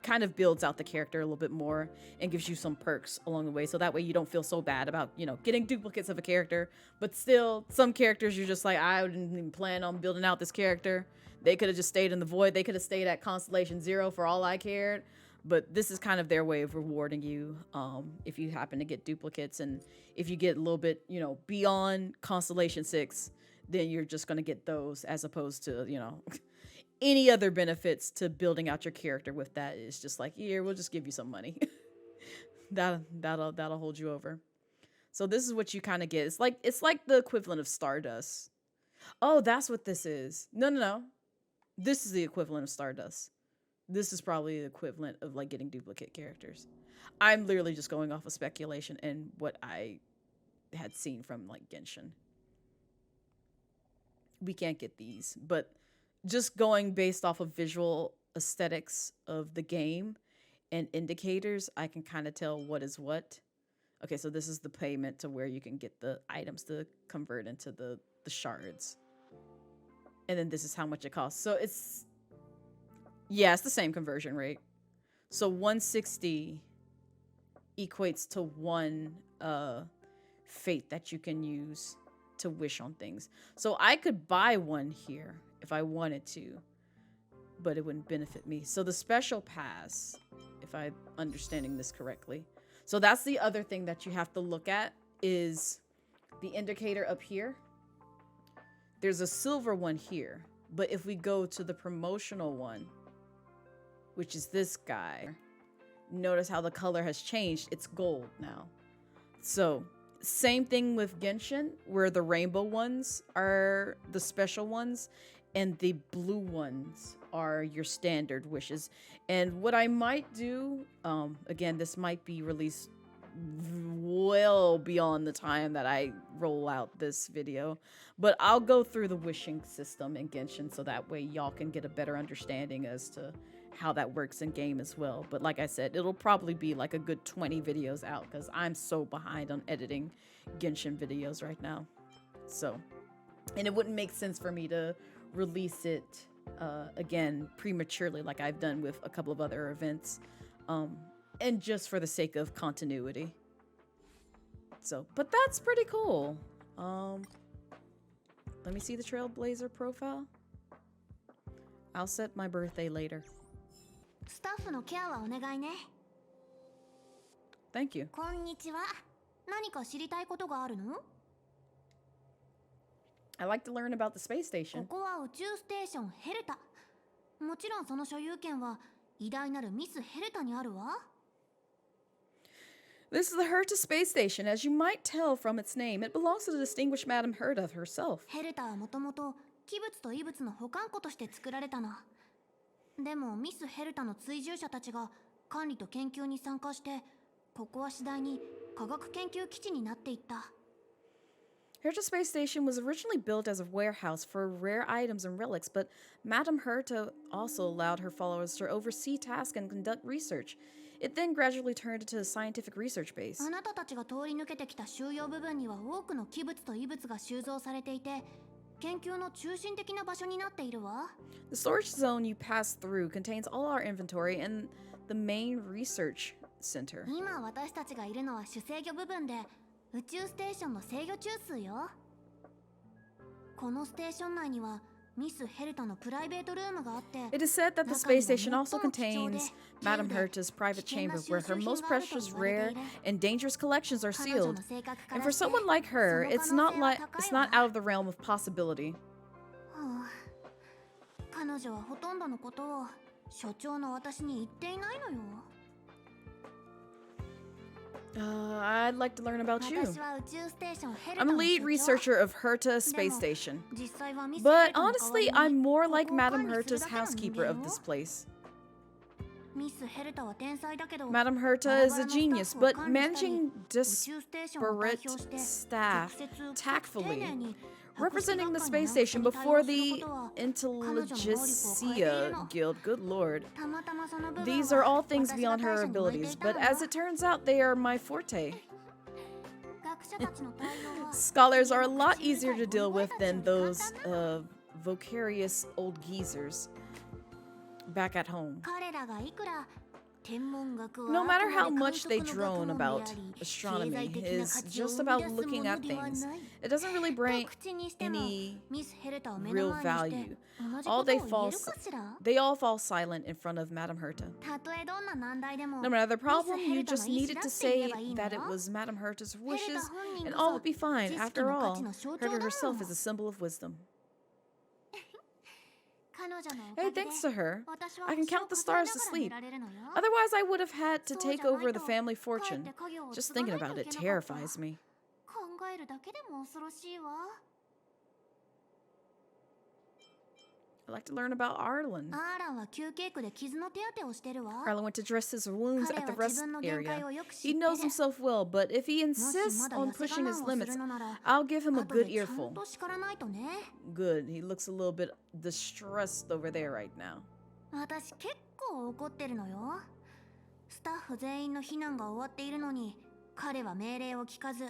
kind of builds out the character a little bit more and gives you some perks along the way, so that way you don't feel so bad about, getting duplicates of a character. But still, some characters you're just like, I didn't even plan on building out this character. They could have just stayed in the void. They could have stayed at Constellation 0 for all I cared. But this is kind of their way of rewarding you if you happen to get duplicates. And if you get a little bit, beyond Constellation 6, then you're just going to get those, as opposed to, any other benefits to building out your character with that. Is just like, here, we'll just give you some money. That'll hold you over. So this is what you kind of get. It's like the equivalent of Stardust. Oh, that's what this is. No. This is the equivalent of Stardust. This is probably the equivalent of, like, getting duplicate characters. I'm literally just going off of speculation and what I had seen from, like, Genshin. We can't get these, but just going based off of visual aesthetics of the game and indicators, I can kind of tell what is what. Okay, so this is the payment to where you can get the items to convert into the shards. And then this is how much it costs. So it's the same conversion rate. So 160 equates to 1 fate that you can use to wish on things. So I could buy one here if I wanted to, but it wouldn't benefit me. So the special pass, if I'm understanding this correctly. So that's the other thing that you have to look at, is the indicator up here. There's a silver one here, but if we go to the promotional one, which is this guy, notice how the color has changed. It's gold now. So same thing with Genshin, where the rainbow ones are the special ones and the blue ones are your standard wishes. And what I might do, again, this might be released well beyond the time that I roll out this video, but I'll go through the wishing system in Genshin, so that way y'all can get a better understanding as to how that works in game as well. But like I said, it'll probably be like a good 20 videos out, because I'm so behind on editing Genshin videos right now. So, and it wouldn't make sense for me to release it again prematurely like I've done with a couple of other events. and just for the sake of continuity. So, but that's pretty cool. Let me see the Trailblazer profile. I'll set my birthday later. スタッフのケアはお願いね。 Thank you. こんにちは。何か知りたいことがあるの？ I like to learn about the space こ station. こは宇宙ステーションヘルタ。もちろんその所有権は偉大なるミスヘルタにあるわ。 This is the Herta space station. As you might tell from its name, it belongs to the distinguished Madame Herta herself. ヘルタはもともと器物と異物の保管庫として作られたの。でもミスヘルタの追従者たちが管理と研究に参加して、ここは次第に科学研究基地になっていった。 Herta Space Station was originally built as a warehouse for rare items and relics, but Madame Herta also allowed her followers to oversee tasks and conduct research. It then gradually turned into a scientific research base. あなたたちが通り抜けてきた収容部分には多くの器物と異物が収蔵されていて、研究の中心的な場所になっているわ。 The storage zone you pass through contains all our inventory and the main research center. 今私たちがいるのは主制御部分で、宇宙ステーションの制御中枢よ。このステーション内にはミスヘルタのプライベートルームがあって、 It is said that the space station also contains Madame Herta's private chamber where her most precious, rare, and dangerous collections are 彼女 sealed. の性格か And ら for して someone like her, その it's 可能 not 性は like 高 it's いわ。 not out of the realm of possibility. はあ、彼女はほとんどのことを所長の私に言っていないのよ。 I'd like to learn about you. 私は宇宙ステーションヘルタ I'm の a lead 所長。 researcher of Herta Space Station. 実際はミスヘ But ルタの代わり honestly, に I'm more like ここを Madame 管理する Herta's だけの人 housekeeper 間 of よ。 this place. ミスヘルタは天才だけど、 Madame Herta is a genius, but managing 宇宙ステーションを代 disparate 表して staff 直接 tactfully, 丁寧に representing the 博識 space 学会 station の直 before に対応する the ことは彼女の能力を超えている Intelligentsia の。 Guild. Good lord. たまたまその部分 These are は all things 私が beyond 対 her 処に向いて abilities, いた but の as よ。 it turns out, they are my forte. 学者たちの対応は Scholars are a lot easier to deal with than those vocarious old geezers back at home. 彼らがいくら天文学は No matter how あくまで much they 観測の学 drone 問で about あり、 astronomy 経済的な is 価値を just 生 about み出すも looking の at では things. ない。 It doesn't really と bring 口にしても any ミスヘルタを目 real の前にし value. て同じ All こと they を言え fall るかしら？ they all fall silent in front of Madame Herta. たとえどんな難題でも No matter the problem, ミスヘ you ルタの just 意思 needed だ to って言 say えばいいの that it よ。 was Madame Herta's ヘル wishes タ本人 and こ all そ would be fine. 知識 After の価 all, 値の象徴 Herta だも herself ん。 is a symbol of wisdom. 彼女のおか Hey, げで thanks to her, 私は I can 星を count the 数えなが stars to ら寝 sleep. られるのよ。 Otherwise, I would have had to そう take じゃない over the と family かえ fortune. って影を Just 継が thinking ない about とい it けなかった。 terrifies me. 考えるだけでも恐ろしいわ。 I'd like to learn about Arlen. アーランは休憩区で傷の手当てをしてるわ。 Arlen went to dress his wounds 彼 at the は自 rest 分の限界 area. をよく知 He って knows る。 himself well, but if he もしま insists だ on 痩せ pushing 我 his 慢をす limits, るのなら、 I'll give him a 後 good でちゃん earful. と叱らないとね。 Good. He looks a little bit distressed over there right now. 私結構怒ってるのよ。スタッフ全員の避難が終わっているのに、彼は命令を聞かず、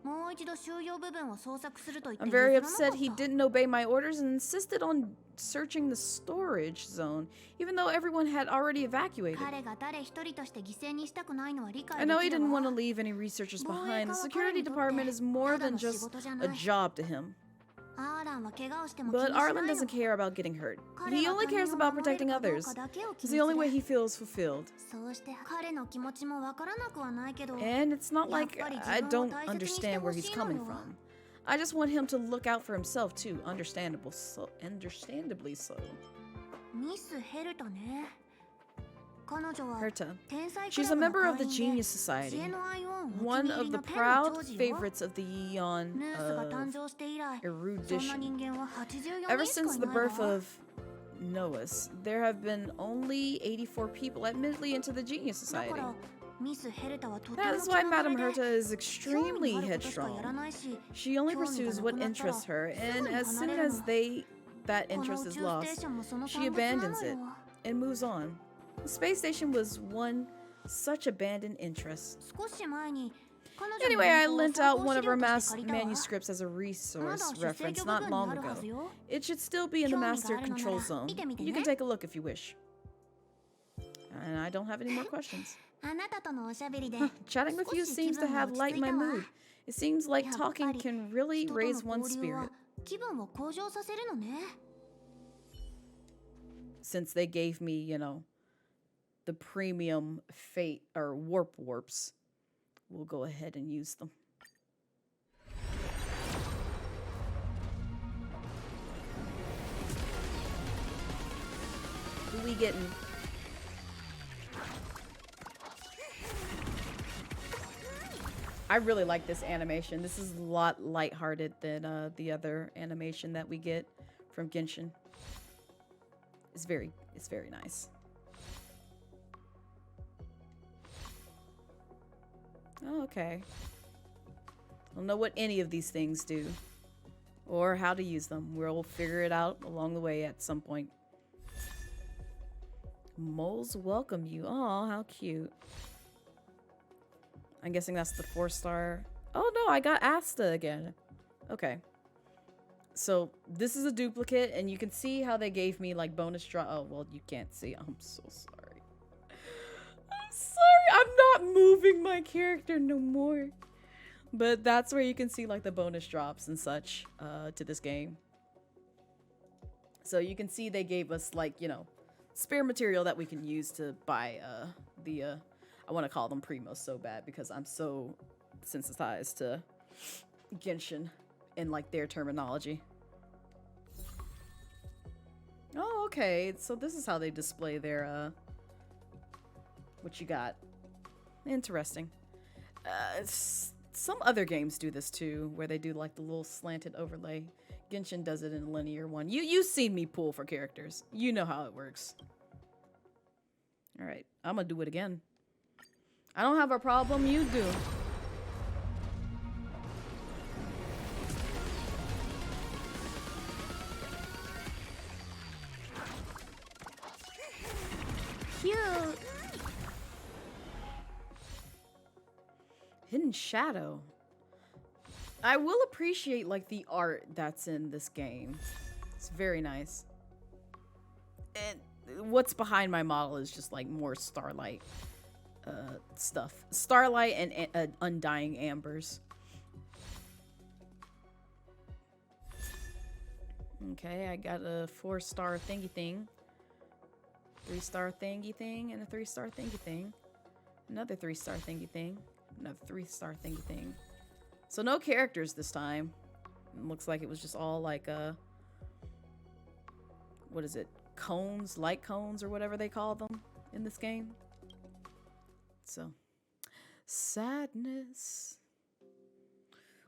もう一度収容部分を捜索すると言って I'm 譲ら very なか upset っ he た。 didn't obey my orders and insisted on searching the storage zone, even though everyone had already evacuated. 彼が誰一人として犠牲にしたくないのは理解 I で know き he る didn't want わ。 to leave any researchers 防衛 behind. 課 The は彼 security にとって department is more ただ than の仕 just 事じゃ a ない。 job to him. アーランは怪我をしても気に But しない Arlen の。 doesn't care about getting hurt. 彼 He は only 他人 cares を about 守れ protecting るかどう others. かだけを It's 気 the に only す way る。 he feels fulfilled. そうして彼の気持ちもわからなくはないけど、 And it's not like やっぱり I 自分を don't 大切にして understand ほ where し he's いの coming よ。 from. I just want him to look out for himself too, understandably so. ミスヘルタね。彼女は Herta. 天才ク She's ラ a ブの member of 会 the 員で Genius Society, 知恵のアイオンお気 one に入 of り the の天の proud 長寿よ。 favorites of the Eon ヌースが誕生して以来、そんな erudition. 人間は84 Ever 人しか since い the ない birth わ。 of Noahs, there have been only 84 people admittedly into the Genius だか Society. らミスヘルタはとても That is 気 why の Madame 流れで Herta is 興味 extremely のあることしかやら headstrong. ないし、 She only 興味が pursues な what くなったら interests her, すぐ and に as 離 soon れる as の。 that この interest 宇 is 宙ステー lost, ションもその she 産物な abandons の it よ。 and moves on. The space station was one such abandoned interest. 少し前に彼女の Anyway, I 原稿を lent 参 out 考 one 資 of 料 her として借りたわ。 manuscripts as a ま resource だ主制 reference 御部 not 分に long あるは ago. ずよ。 It should still be in the 興味が master あるのな control ら zone. 見てみて You ね。 can take a look if you wish. And I don't have any more questions. あなたとのおしゃべりで Chatting with you 少し気 seems to 分が have 落ち着 lightened い my たわ。 mood. It seems like やっ talking ぱり can really 人との raise one's 交流は spirit. 気分を向上させるのね。 Since they gave me, you know, the premium fate or warps, we'll go ahead and use them. Who we getting? I really like this animation. This is a lot lighthearted than the other animation that we get from Genshin. It's very nice. Oh, okay. I don't know what any of these things do or how to use them. We'll figure it out along the way at some point. Moles welcome you. Oh, how cute. I'm guessing that's the 4-star. Oh no, I got Asta again. Okay. So this is a duplicate, and you can see how they gave me like bonus drop. Oh, well, you can't see. I'm so sorry. I'm sorry. I'm not moving my character no more. But that's where you can see like the bonus drops and such to this game. So you can see they gave us like, you know, spare material that we can use to buy I want to call them primos so bad because I'm so sensitized to Genshin and like their terminology. Oh, okay. So this is how they display their what you got. Interesting. Some other games do this too, where they do like the little slanted overlay. Genshin does it in a linear one. You've seen me pull for characters. You know how it works. All right, I'm gonna do it again. I don't have a problem, you do. Cute. Hidden Shadow. I will appreciate like the art that's in this game. It's very nice. And what's behind my model is just like more Starlight stuff. Starlight and Undying Ambers. Okay, I got a 4-star thingy thing. 3-star thingy thing and a 3-star thingy thing. Another 3-star thingy thing. Another 3-star thingy thing. So no characters this time. It looks like it was just all like what is it? Cones, light cones or whatever they call them in this game. So sadness.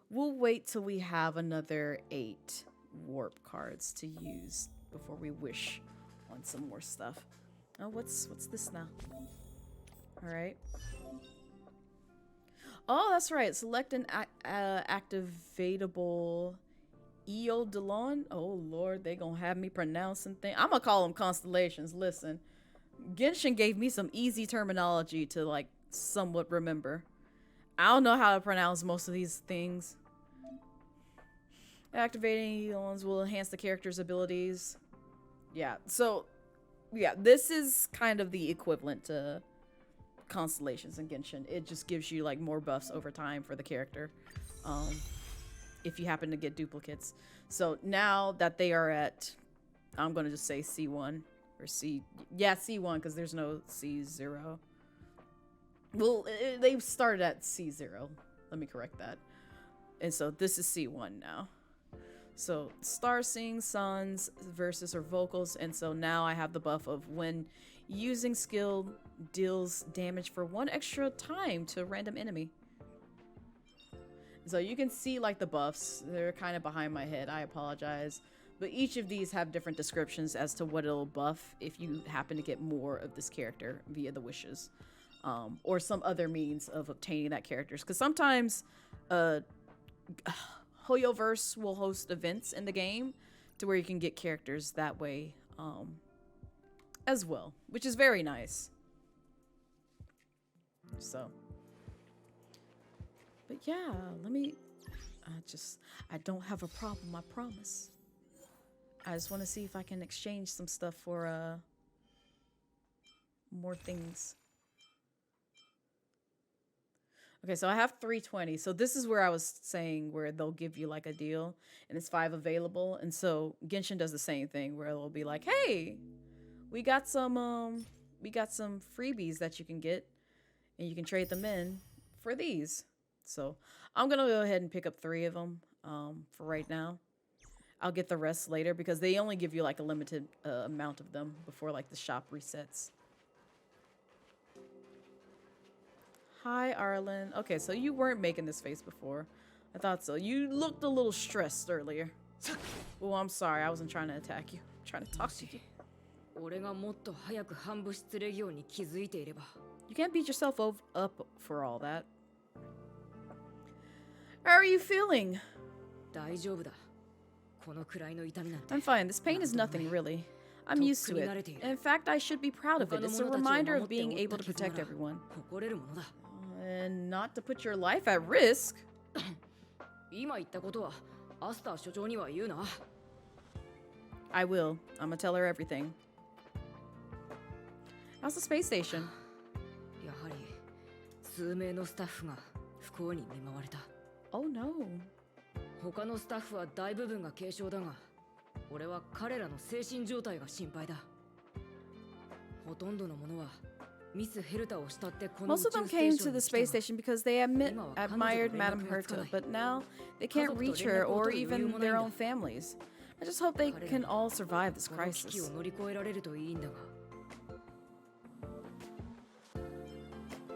We'll wait till we have another 8 warp cards to use before we wish on some more stuff. Oh, what's this now? All right. Oh, that's right. Select an activatable Eodilon. Oh, Lord, they gonna have me pronouncing things. I'm gonna call them constellations. Listen, Genshin gave me some easy terminology to, like, somewhat remember. I don't know how to pronounce most of these things. Activating Eodilons will enhance the character's abilities. Yeah, so, yeah, this is kind of the equivalent to constellations in Genshin. It just gives you like more buffs over time for the character if you happen to get duplicates. So now that they are at, I'm gonna just say C1 or C1 because there's no C0. Well, they've started at C0. Let me correct that. And so this is C1 now. So Star Sing, Sons versus or vocals, and so now I have the buff of when using skill deals damage for 1 extra time to a random enemy. So you can see like the buffs. They're kind of behind my head. I apologize. But each of these have different descriptions as to what it'll buff if you happen to get more of this character via the wishes. Or some other means of obtaining that characters. Because sometimes Hoyoverse will host events in the game to where you can get characters that way as well, which is very nice. So, but yeah, I don't have a problem, I promise. I just want to see if I can exchange some stuff for more things. Okay, so I have 320. So this is where I was saying where they'll give you like a deal and it's 5 available. And so Genshin does the same thing where it'll be like, "Hey, we got some freebies that you can get and you can trade them in for these." So, I'm going to go ahead and pick up 3 of them for right now. I'll get the rest later because they only give you like a limited amount of them before like the shop resets. Hi, Arlen. Okay, so you weren't making this face before. I thought so. You looked a little stressed earlier. Oh, I'm sorry. I wasn't trying to attack you. I'm trying to talk to you. 俺がもっと早く反物質レギオンに気づいていれば You can't beat yourself up for all that. How are you feeling? 大丈夫だこのくらいの痛みなんて I'm fine. This pain is nothing, really. I'm used to it. In fact, I should be proud of it. It's a reminder of being able to protect everyone. 誇れるものだ And not to put your life at risk. 今言ったことはアスター所長には言うな I will. I'm gonna tell her everything. How's the space station? やはり数名のスタッフが不幸に見舞われた Oh no. 他のスタッフは大部分が軽傷だが俺は彼らの精神状態が心配だほとんどのものはミスヘルタを慕ってこの宇 Most of 宙 them ステ came ーショ to ンに the 来た space が station because they admired Madame Herta, but now they can't reach her or even their own families. I just hope they can all survive this この危機を crisis. 乗り越えられるといいんだが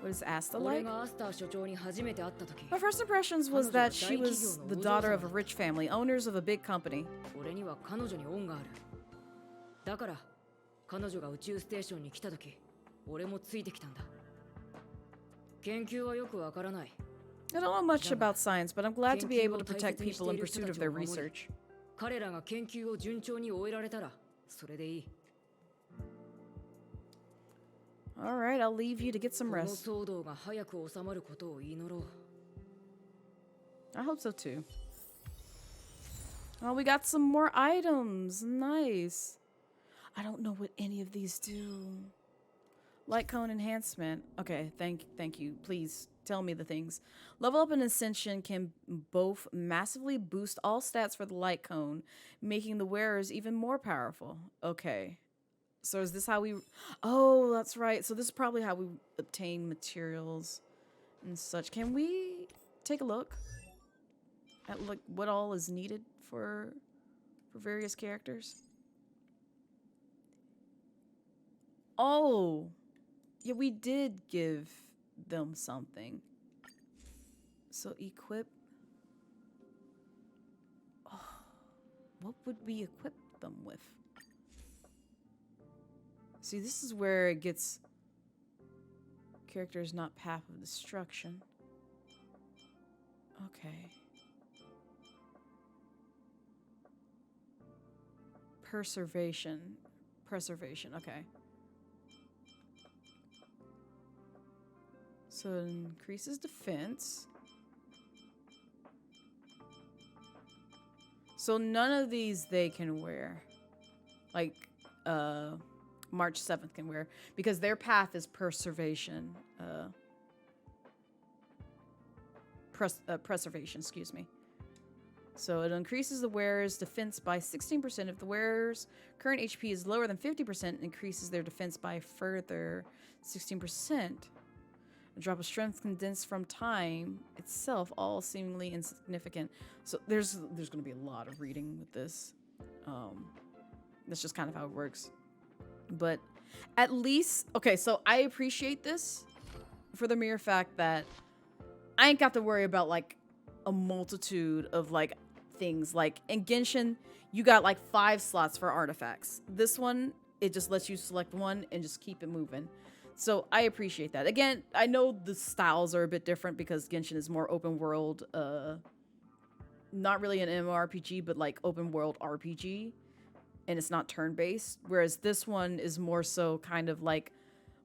What is Asta 俺 like? がアスター所長に初めて会った時 My first impressions was that she was the daughter of a rich family, owners of a big company. 俺には彼女に恩があるだから彼女が宇宙ステーションに来た時俺もついてきたんだ研究はよくわからない I don't know much about science, but I'm glad to be able to protect people in pursuit of their research. 彼らが研究を順調に終えられたらそれでいい Alright, I'll leave you to get some この rest. 騒動が早く収まることを祈ろう I hope so too. Oh, we got some more items. Nice. I don't know what any of these do. Light cone enhancement. Okay, thank you. Please tell me the things. Level up and ascension can both massively boost all stats for the light cone, making the wearers even more powerful. Okay. So is this how we... Oh, that's right. So this is probably how we obtain materials and such. Can we take a look at like what all is needed for various characters? Oh, yeah, we did give them something. So equip. Oh, what would we equip them with? See, this is where it gets characters not path of destruction. Okay. Preservation, okay. So it increases defense. So none of these they can wear. Like, March 7th can wear. Because their path is preservation. Preservation, excuse me. So it increases the wearer's defense by 16%. If the wearer's current HP is lower than 50%, it increases their defense by further 16%. A drop of strength condensed from time itself, all seemingly insignificant. So there's going to be a lot of reading with this. That's just kind of how it works. But at least, okay, so I appreciate this for the mere fact that I ain't got to worry about like a multitude of like things. Like in Genshin, you got like 5 slots for artifacts. This one, it just lets you select one and just keep it moving. So I appreciate that. Again, I know the styles are a bit different because Genshin is more open world, not really an MMORPG, but like open world RPG, and it's not turn-based. Whereas this one is more so kind of like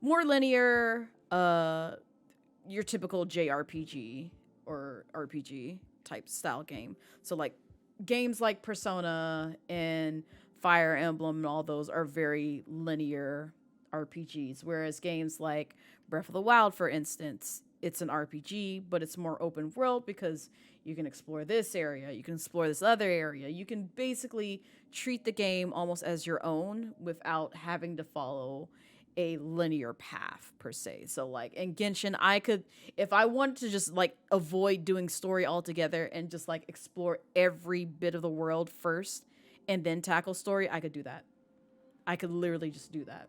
more linear, your typical JRPG or RPG type style game. So like games like Persona and Fire Emblem and all those are very linear RPGs, whereas games like Breath of the Wild, for instance, it's an RPG, but it's more open world because you can explore this area, you can explore this other area. You can basically treat the game almost as your own without having to follow a linear path per se. So like in Genshin, I could, if I wanted to just like avoid doing story altogether and just like explore every bit of the world first and then tackle story, I could do that. I could literally just do that.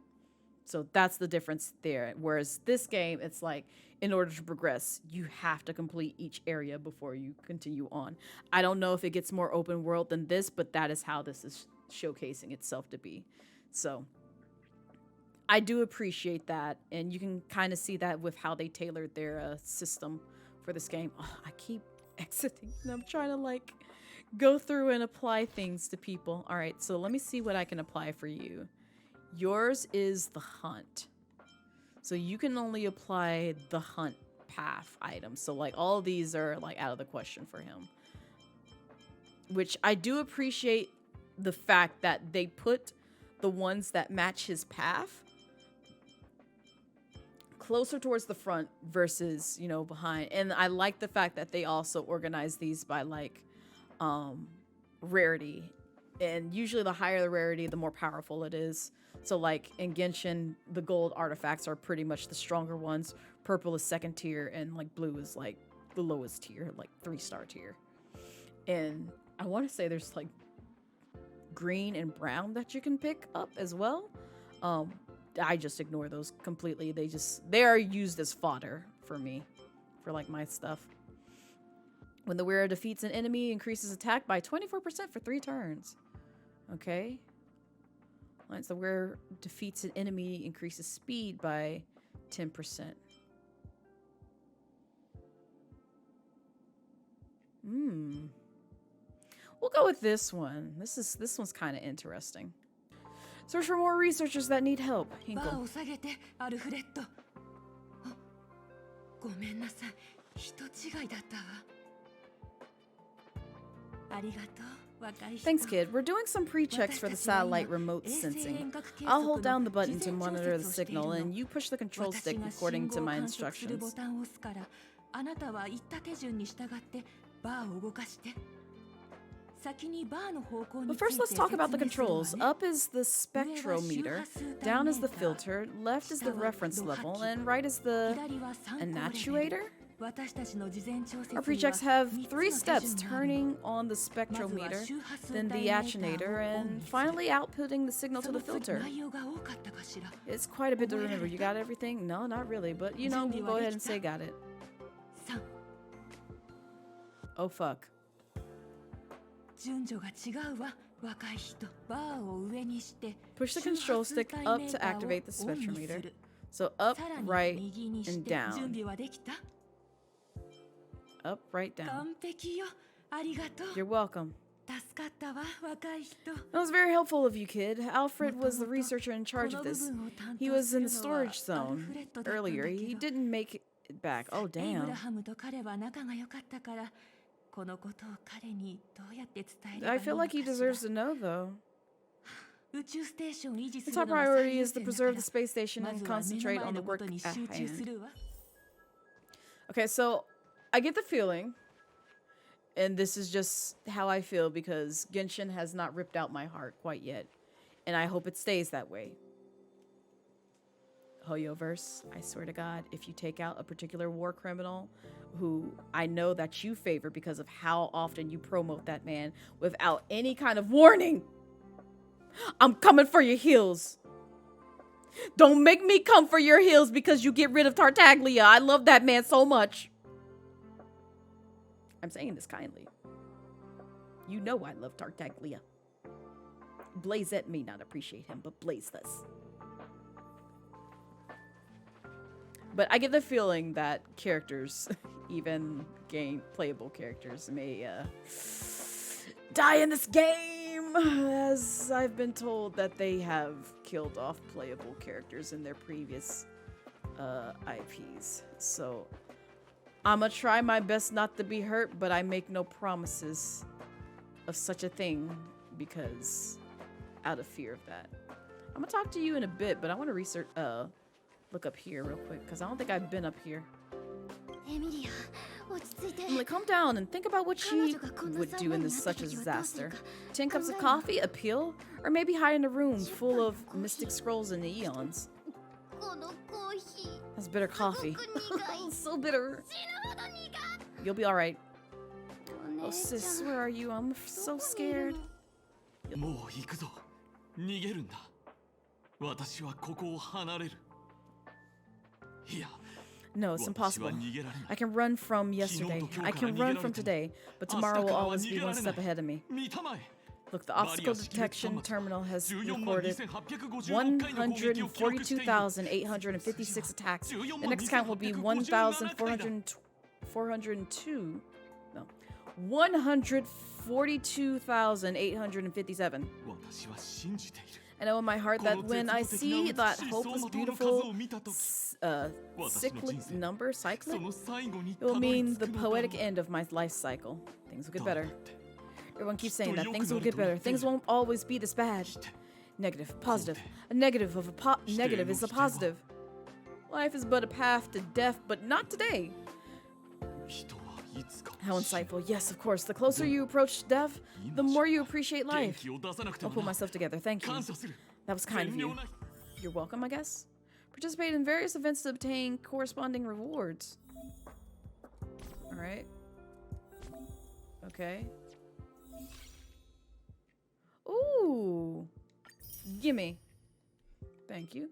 So that's the difference there. Whereas this game, it's like, in order to progress, you have to complete each area before you continue on. I don't know if it gets more open world than this, but that is how this is showcasing itself to be. So I do appreciate that. And you can kind of see that with how they tailored their system for this game. Oh, I keep exiting and I'm trying to like go through and apply things to people. All right, so let me see what I can apply for you. Yours is the hunt. So you can only apply the hunt path items. So like all of these are like out of the question for him. Which I do appreciate the fact that they put the ones that match his path closer towards the front versus, you know, behind. And I like the fact that they also organize these by like rarity. And usually the higher the rarity, the more powerful it is. So like in Genshin, the gold artifacts are pretty much the stronger ones. Purple is second tier and like blue is like the lowest tier, like 3-star tier. And I want to say there's like green and brown that you can pick up as well. I just ignore those completely. They are used as fodder for me, for like my stuff. When the wearer defeats an enemy, increases attack by 24% for 3 turns. Okay. Once the wearer defeats an enemy, increases speed by 10%. We'll go with this one. This one's kind of interesting. Search for more researchers that need help. Hinkle. ごめんなさい。人違いだったわ。ありがとう、若い人。 Thanks, kid. We're doing some pre-checks for the satellite remote sensing. I'll hold down the button to monitor the signal, and you push the control stick according to my instructions. あなたは言った手順に従ってバーを動かして。 But first, let's talk about the controls. Up is the spectrometer, down is the filter, left is the reference level, and right is the actuator. Our pre-checks have 3 steps: turning on the spectrometer, then the actuator, and finally outputting the signal to the filter. It's quite a bit to remember. You got everything? No, not really, but you know, go ahead and say got it. Oh fuck. Push the control stick up to activate the spectrometer. So up, right, and down. Up, right, down. You're welcome. That was very helpful of you, kid. Alfred was the researcher in charge of this. He was in the storage zone earlier. He didn't make it back. Oh, damn. I feel like he deserves to know, though. The top priority is to preserve the space station and concentrate on the work at hand. Okay, so I get the feeling, and this is just how I feel because Genshin has not ripped out my heart quite yet, and I hope it stays that way. Hoyoverse, I swear to God, if you take out a particular war criminal who I know that you favor because of how often you promote that man without any kind of warning, I'm coming for your heels. Don't make me come for your heels because you get rid of Tartaglia. I love that man so much. I'm saying this kindly. You know I love Tartaglia. Blazette may not appreciate him, but Blaze does. But I get the feeling that characters, even playable characters, may die in this game, as I've been told that they have killed off playable characters in their previous IPs. So I'ma try my best not to be hurt, but I make no promises of such a thing because out of fear of that. I'm gonna talk to you in a bit, but I want to look up here real quick because I don't think I've been up here. Emily, calm down and think about what she would do in this such a disaster. 10 cups of coffee, a pill, or maybe hide in a room full of mystic scrolls and eons. That's bitter coffee. So bitter. You'll be alright. Oh sis, where are you? I'm so scared. もう行くぞ。逃げるんだ。私はここを離れる。いや。 No, it's impossible. I can run from yesterday. I can run from today, but tomorrow will always be one step ahead of me. Look, the obstacle detection terminal has recorded 142,856 attacks. The next count will be 1,402. No, 142,857. I know in my heart that when I see that hopeless, beautiful, cyclic number, cyclic, it will mean the poetic end of my life cycle. Things will get better. Everyone keeps saying that. Things will get better. Things won't always be this bad. Negative, positive. A negative of a negative is a positive. Life is but a path to death, but not today. How insightful. Yes, of course. The closer you approach death, the more you appreciate life. I'll pull myself together. Thank you. That was kind of you. You're welcome, I guess. Participate in various events to obtain corresponding rewards. Alright. Okay. Ooh. Gimme. Thank you.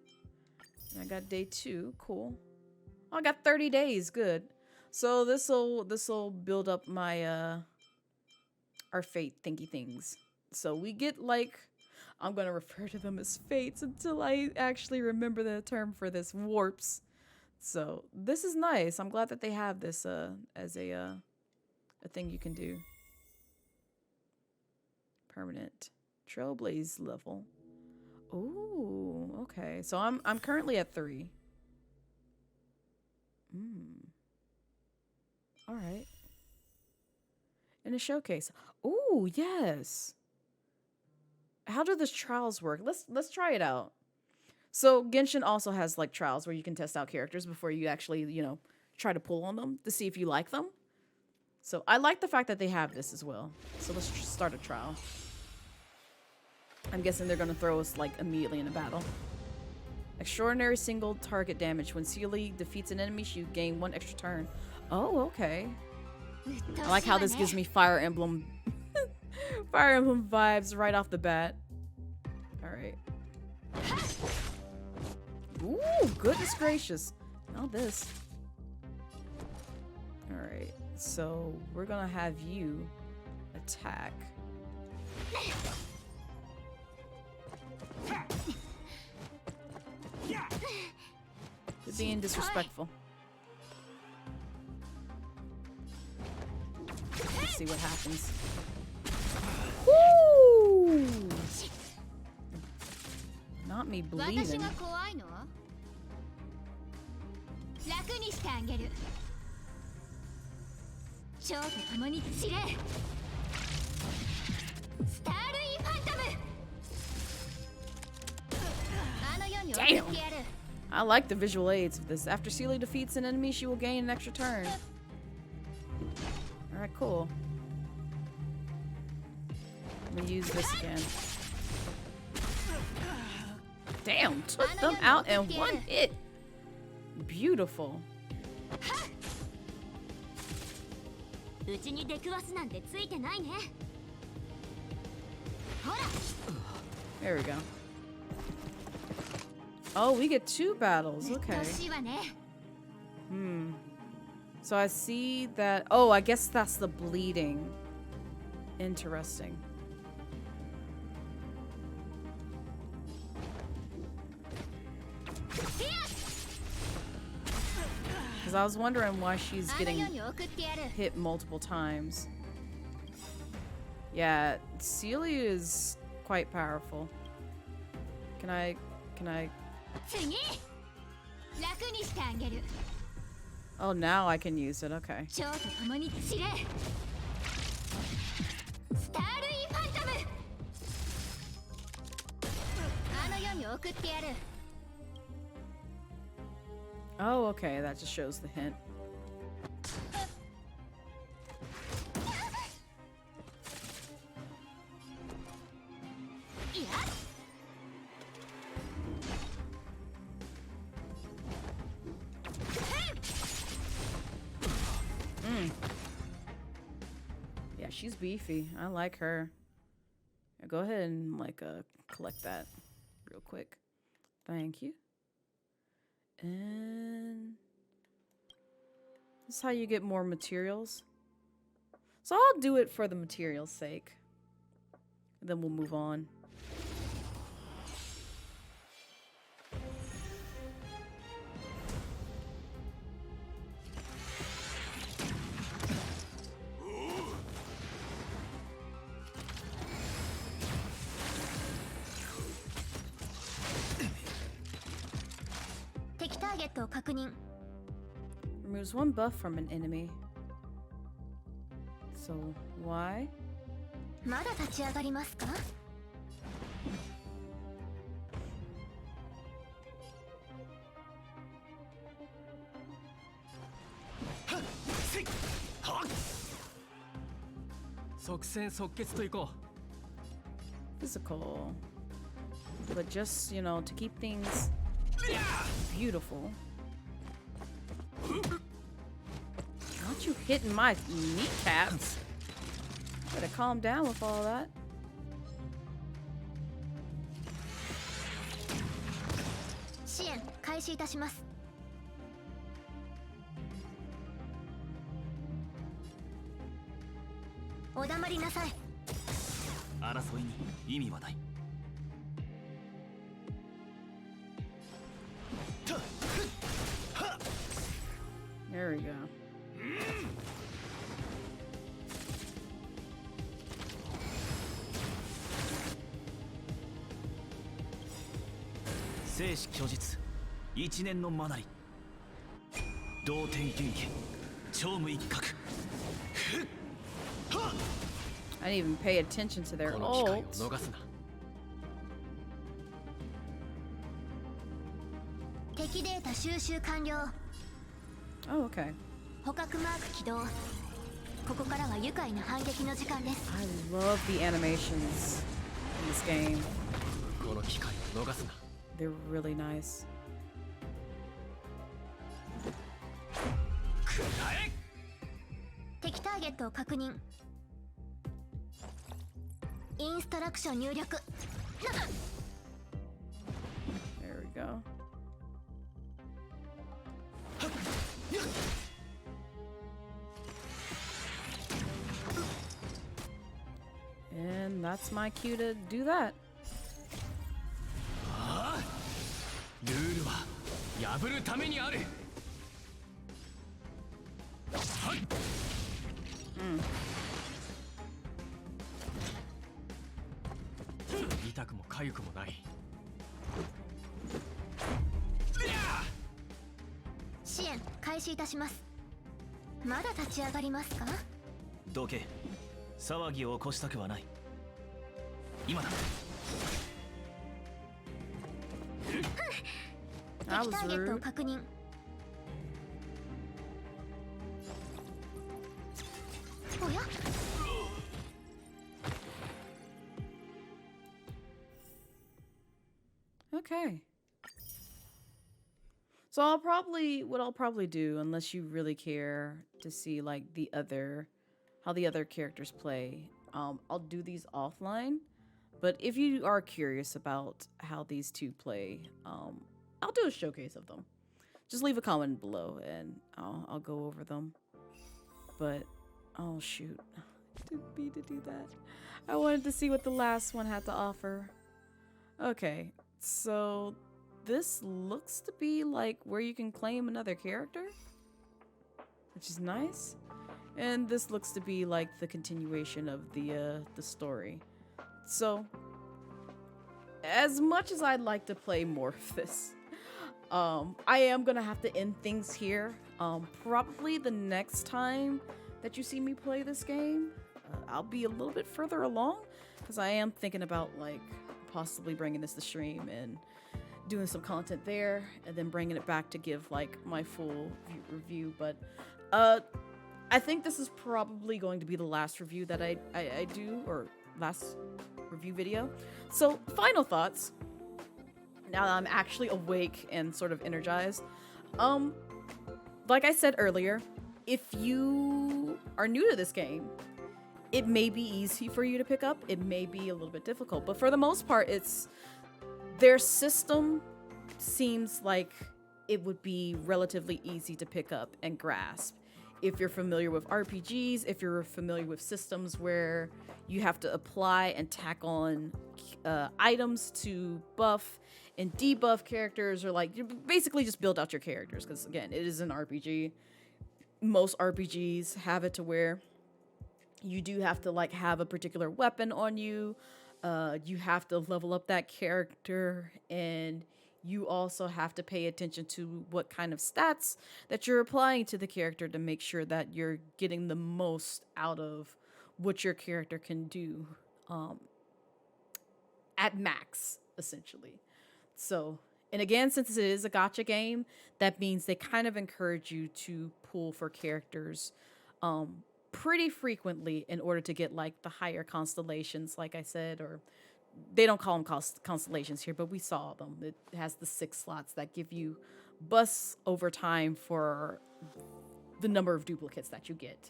I got day 2. Cool. Oh, I got 30 days. Good. So this'll build up my our fate thingy things. So we get like, I'm gonna refer to them as fates until I actually remember the term for this, warps. So this is nice. I'm glad that they have this as a thing you can do. Permanent trailblaze level. Ooh, okay. So I'm currently at 3. All right. In a showcase. Ooh, yes. How do the trials work? Let's try it out. So Genshin also has like trials where you can test out characters before you actually, you know, try to pull on them to see if you like them. So I like the fact that they have this as well. So let's start a trial. I'm guessing they're going to throw us like immediately in a battle. Extraordinary single target damage. When Sealy defeats an enemy, you gain 1 extra turn. Oh, okay. I like how this gives me Fire Emblem Fire Emblem vibes right off the bat. Alright. Ooh, goodness gracious. Not this. Alright, so we're gonna have you attack. You're being disrespectful. Let's see what happens. Woo! Not me bleeding. Damn! I like the visual aids of this. After Sealy defeats an enemy, she will gain an extra turn. Alright, cool. I'm gonna use this again. Damn, took them out in 1 hit. Beautiful. There we go. Oh, we get 2 battles. Okay. So I see that. Oh, I guess that's the bleeding. Interesting. Because I was wondering why she's getting hit multiple times. Yeah, Celia is quite powerful. Can I? Oh, now I can use it. Okay. Oh, okay. That just shows the hint. she's beefy. I like her. Yeah, go ahead and like collect that real quick. Thank you. And this is how you get more materials. So I'll do it for the material's sake. And then we'll move on. Removes one buff from an enemy. So, why? まだ立ち上がりますか? Physical. But just, you know, to keep things beautiful. Not you hitting my kneecaps. Better calm down with all that. There we go. I didn't even pay attention to their ult. Oh, okay. I love the animations in this game. They're really nice. There we go. And that's my cue to do that. That was rude. Okay. So what I'll probably do, unless you really care to see like how the other characters play, I'll do these offline. But if you are curious about how these two play, I'll do a showcase of them. Just leave a comment below and I'll go over them. But, oh shoot, I didn't mean to do that. I wanted to see what the last one had to offer. Okay, so this looks to be like where you can claim another character, which is nice. And this looks to be like the continuation of the story. So, as much as I'd like to play more of this, I am gonna have to end things here. Probably the next time that you see me play this game, I'll be a little bit further along, because I am thinking about like possibly bringing this to stream and doing some content there, and then bringing it back to give like my full review. But I think this is probably going to be the last review that I do, or last review video. So, final thoughts. Now that I'm actually awake and sort of energized. Like I said earlier, if you are new to this game it may be easy for you to pick up. It may be a little bit difficult, but for the most part, their system seems like it would be relatively easy to pick up and grasp. If you're familiar with RPGs, if you're familiar with systems where you have to apply and tack on items to buff and debuff characters, or like you basically just build out your characters, because again, it is an RPG. Most RPGs have it to where you do have to like have a particular weapon on you. You have to level up that character, and you also have to pay attention to what kind of stats that you're applying to the character to make sure that you're getting the most out of what your character can do at max, essentially. So, and again, since it is a gacha game, that means they kind of encourage you to pull for characters pretty frequently in order to get like the higher constellations, like I said, or they don't call them constellations here, but we saw them. It has the 6 slots that give you buffs over time for the number of duplicates that you get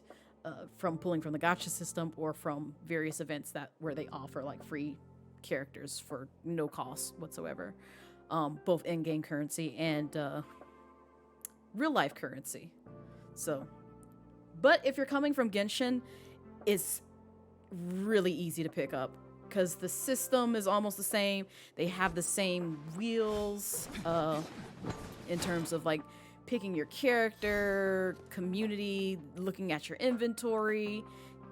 from pulling from the gacha system or from various events where they offer like free characters for no cost whatsoever, both in-game currency and real-life currency. So, but if you're coming from Genshin, it's really easy to pick up because the system is almost the same. They have the same wheels in terms of like picking your character, community, looking at your inventory,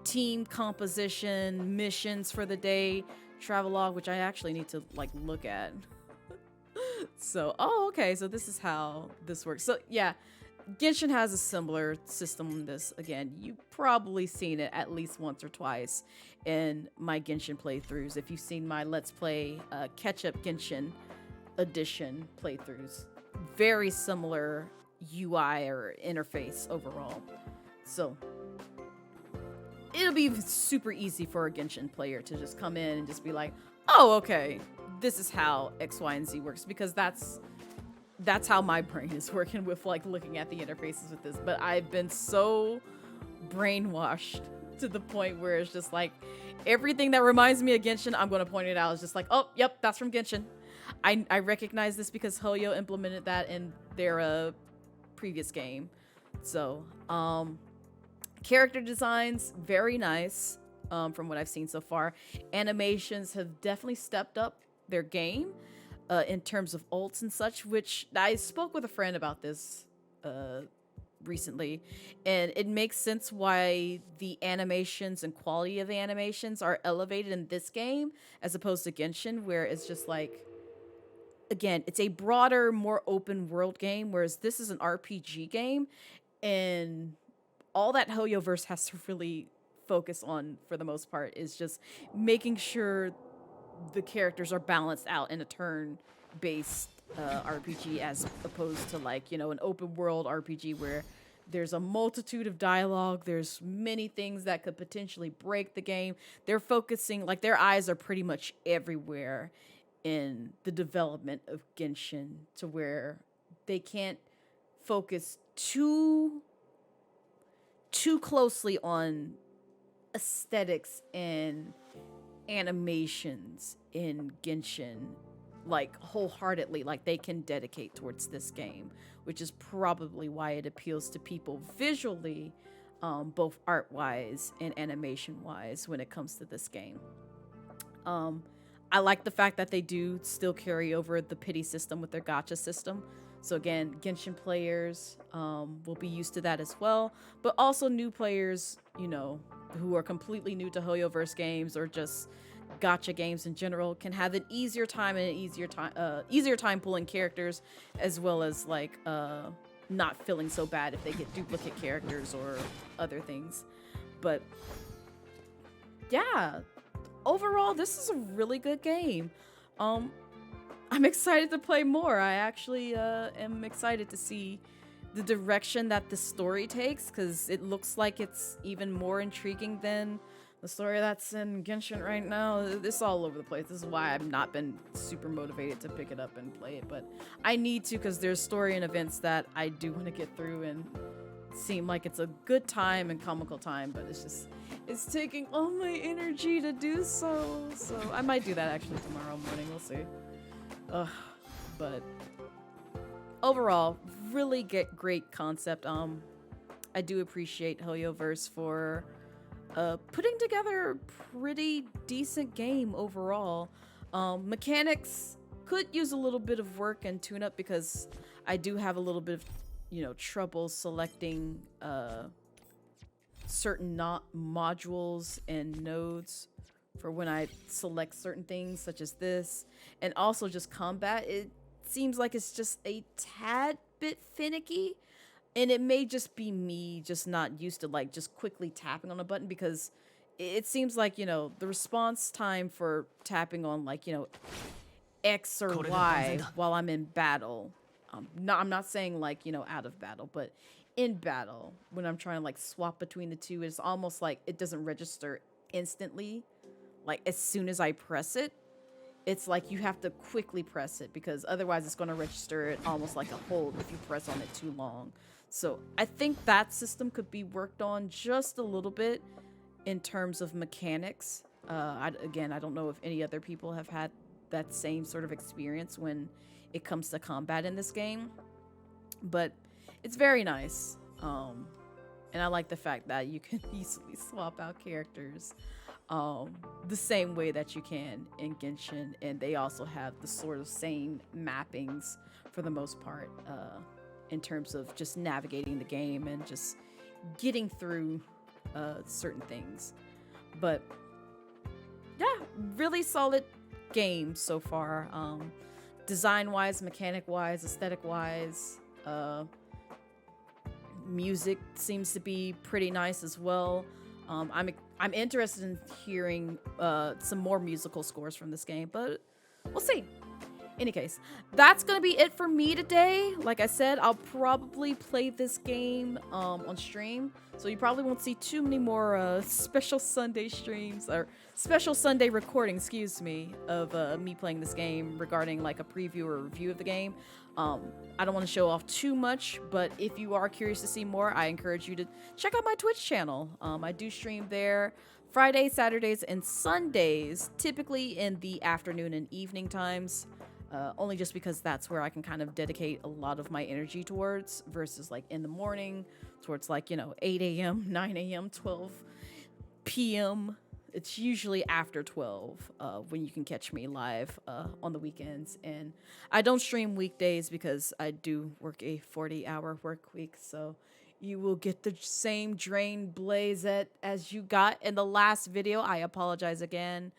team composition, missions for the day, travelogue, which I actually need to like look at. So, okay, so this is how this works. So yeah, Genshin has a similar system on this. Again, you've probably seen it at least once or twice in my Genshin playthroughs. If you've seen my Let's Play Catch-Up Genshin Edition playthroughs, very similar UI or interface overall. So it'll be super easy for a Genshin player to just come in and just be like, oh, okay, this is how X, Y, and Z works, because that's how my brain is working with like looking at the interfaces with this. But I've been so brainwashed to the point where it's just like everything that reminds me of Genshin, I'm going to point it out. It's just like, oh, yep, that's from Genshin. I recognize this because Hoyo implemented that in their previous game. So, character designs, very nice from what I've seen so far. Animations have definitely stepped up their game in terms of ults and such, which I spoke with a friend about this recently, and it makes sense why the animations and quality of the animations are elevated in this game as opposed to Genshin, where it's just like, again, it's a broader, more open world game, whereas this is an RPG game, and all that Hoyoverse has to really focus on for the most part is just making sure the characters are balanced out in a turn-based RPG as opposed to like, you know, an open world RPG where there's a multitude of dialogue, there's many things that could potentially break the game. They're focusing, like their eyes are pretty much everywhere in the development of Genshin to where they can't focus too closely on aesthetics and animations in Genshin like wholeheartedly, like they can dedicate towards this game, which is probably why it appeals to people visually, both art wise and animation wise when it comes to this game. I like the fact that they do still carry over the pity system with their gacha system. So again, Genshin players will be used to that as well, but also new players, you know, who are completely new to Hoyoverse games or just gacha games in general can have an easier time pulling characters, as well as like not feeling so bad if they get duplicate characters or other things. But yeah, overall, this is a really good game. I'm excited to play more. I actually am excited to see the direction that the story takes, because it looks like it's even more intriguing than the story that's in Genshin right now. It's all over the place. This is why I've not been super motivated to pick it up and play it, but I need to, because there's story and events that I do want to get through and seem like it's a good time and comical time, but it's just, It's taking all my energy to do so. So I might do that actually tomorrow morning. We'll see. But overall, really great concept. I do appreciate Helioverse for putting together a pretty decent game overall. Mechanics could use a little bit of work and tune up because I do have a little bit of, trouble selecting certain modules and nodes for when I select certain things such as this, and also just combat. It seems like it's just a tad bit finicky, and it may just be me just not used to like just quickly tapping on a button, because it seems like, the response time for tapping on like, X or Y while I'm in battle. I'm not saying like, out of battle, but in battle, when I'm trying to like swap between the two, it's almost like it doesn't register instantly. Like as soon as I press it, it's like you have to quickly press it, because otherwise it's going to register it almost like a hold if you press on it too long. So I think that system could be worked on just a little bit in terms of mechanics. I don't know if any other people have had that same sort of experience when it comes to combat in this game, but it's very nice. And I like the fact that you can easily swap out characters the same way that you can in Genshin, and they also have the sort of same mappings for the most part in terms of just navigating the game and just getting through certain things. But yeah, really solid game so far. Design wise, mechanic wise, aesthetic wise, music seems to be pretty nice as well. I'm interested in hearing some more musical scores from this game, but we'll see. Any case, that's gonna be it for me today. Like I said, I'll probably play this game on stream, so you probably won't see too many more special Sunday streams or special Sunday recordings, excuse me, of me playing this game regarding like a preview or review of the game. I don't want to show off too much, but if you are curious to see more, I encourage you to check out my Twitch channel. I do stream there Fridays, Saturdays, and Sundays, typically in the afternoon and evening times. Only just because that's where I can kind of dedicate a lot of my energy towards, versus like in the morning towards like, 8 a.m., 9 a.m., 12 p.m. It's usually after 12 when you can catch me live on the weekends. And I don't stream weekdays because I do work a 40-hour work week. So you will get the same drained Blazette as you got in the last video. I apologize again.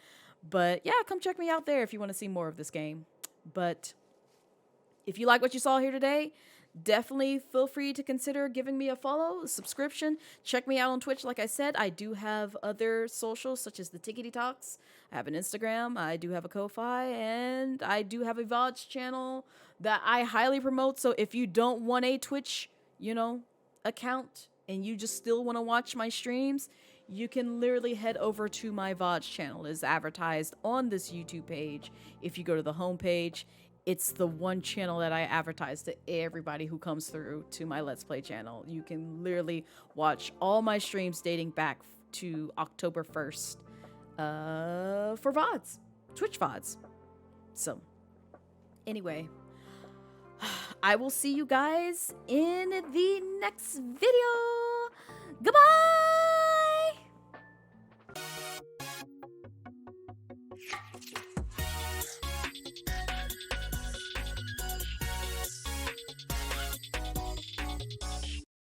But yeah, come check me out there if you want to see more of this game. But if you like what you saw here today, definitely feel free to consider giving me a follow, a subscription. Check me out on Twitch. Like I said, I do have other socials such as the Tickety Talks. I have an Instagram. I do have a Ko-Fi, and I do have a VODs channel that I highly promote. So if you don't want a Twitch, account and you just still want to watch my streams, you can literally head over to my VODs channel. It is advertised on this YouTube page. If you go to the homepage, it's the one channel that I advertise to everybody who comes through to my Let's Play channel. You can literally watch all my streams dating back to October 1st for VODs, Twitch VODs. So, anyway, I will see you guys in the next video. Goodbye!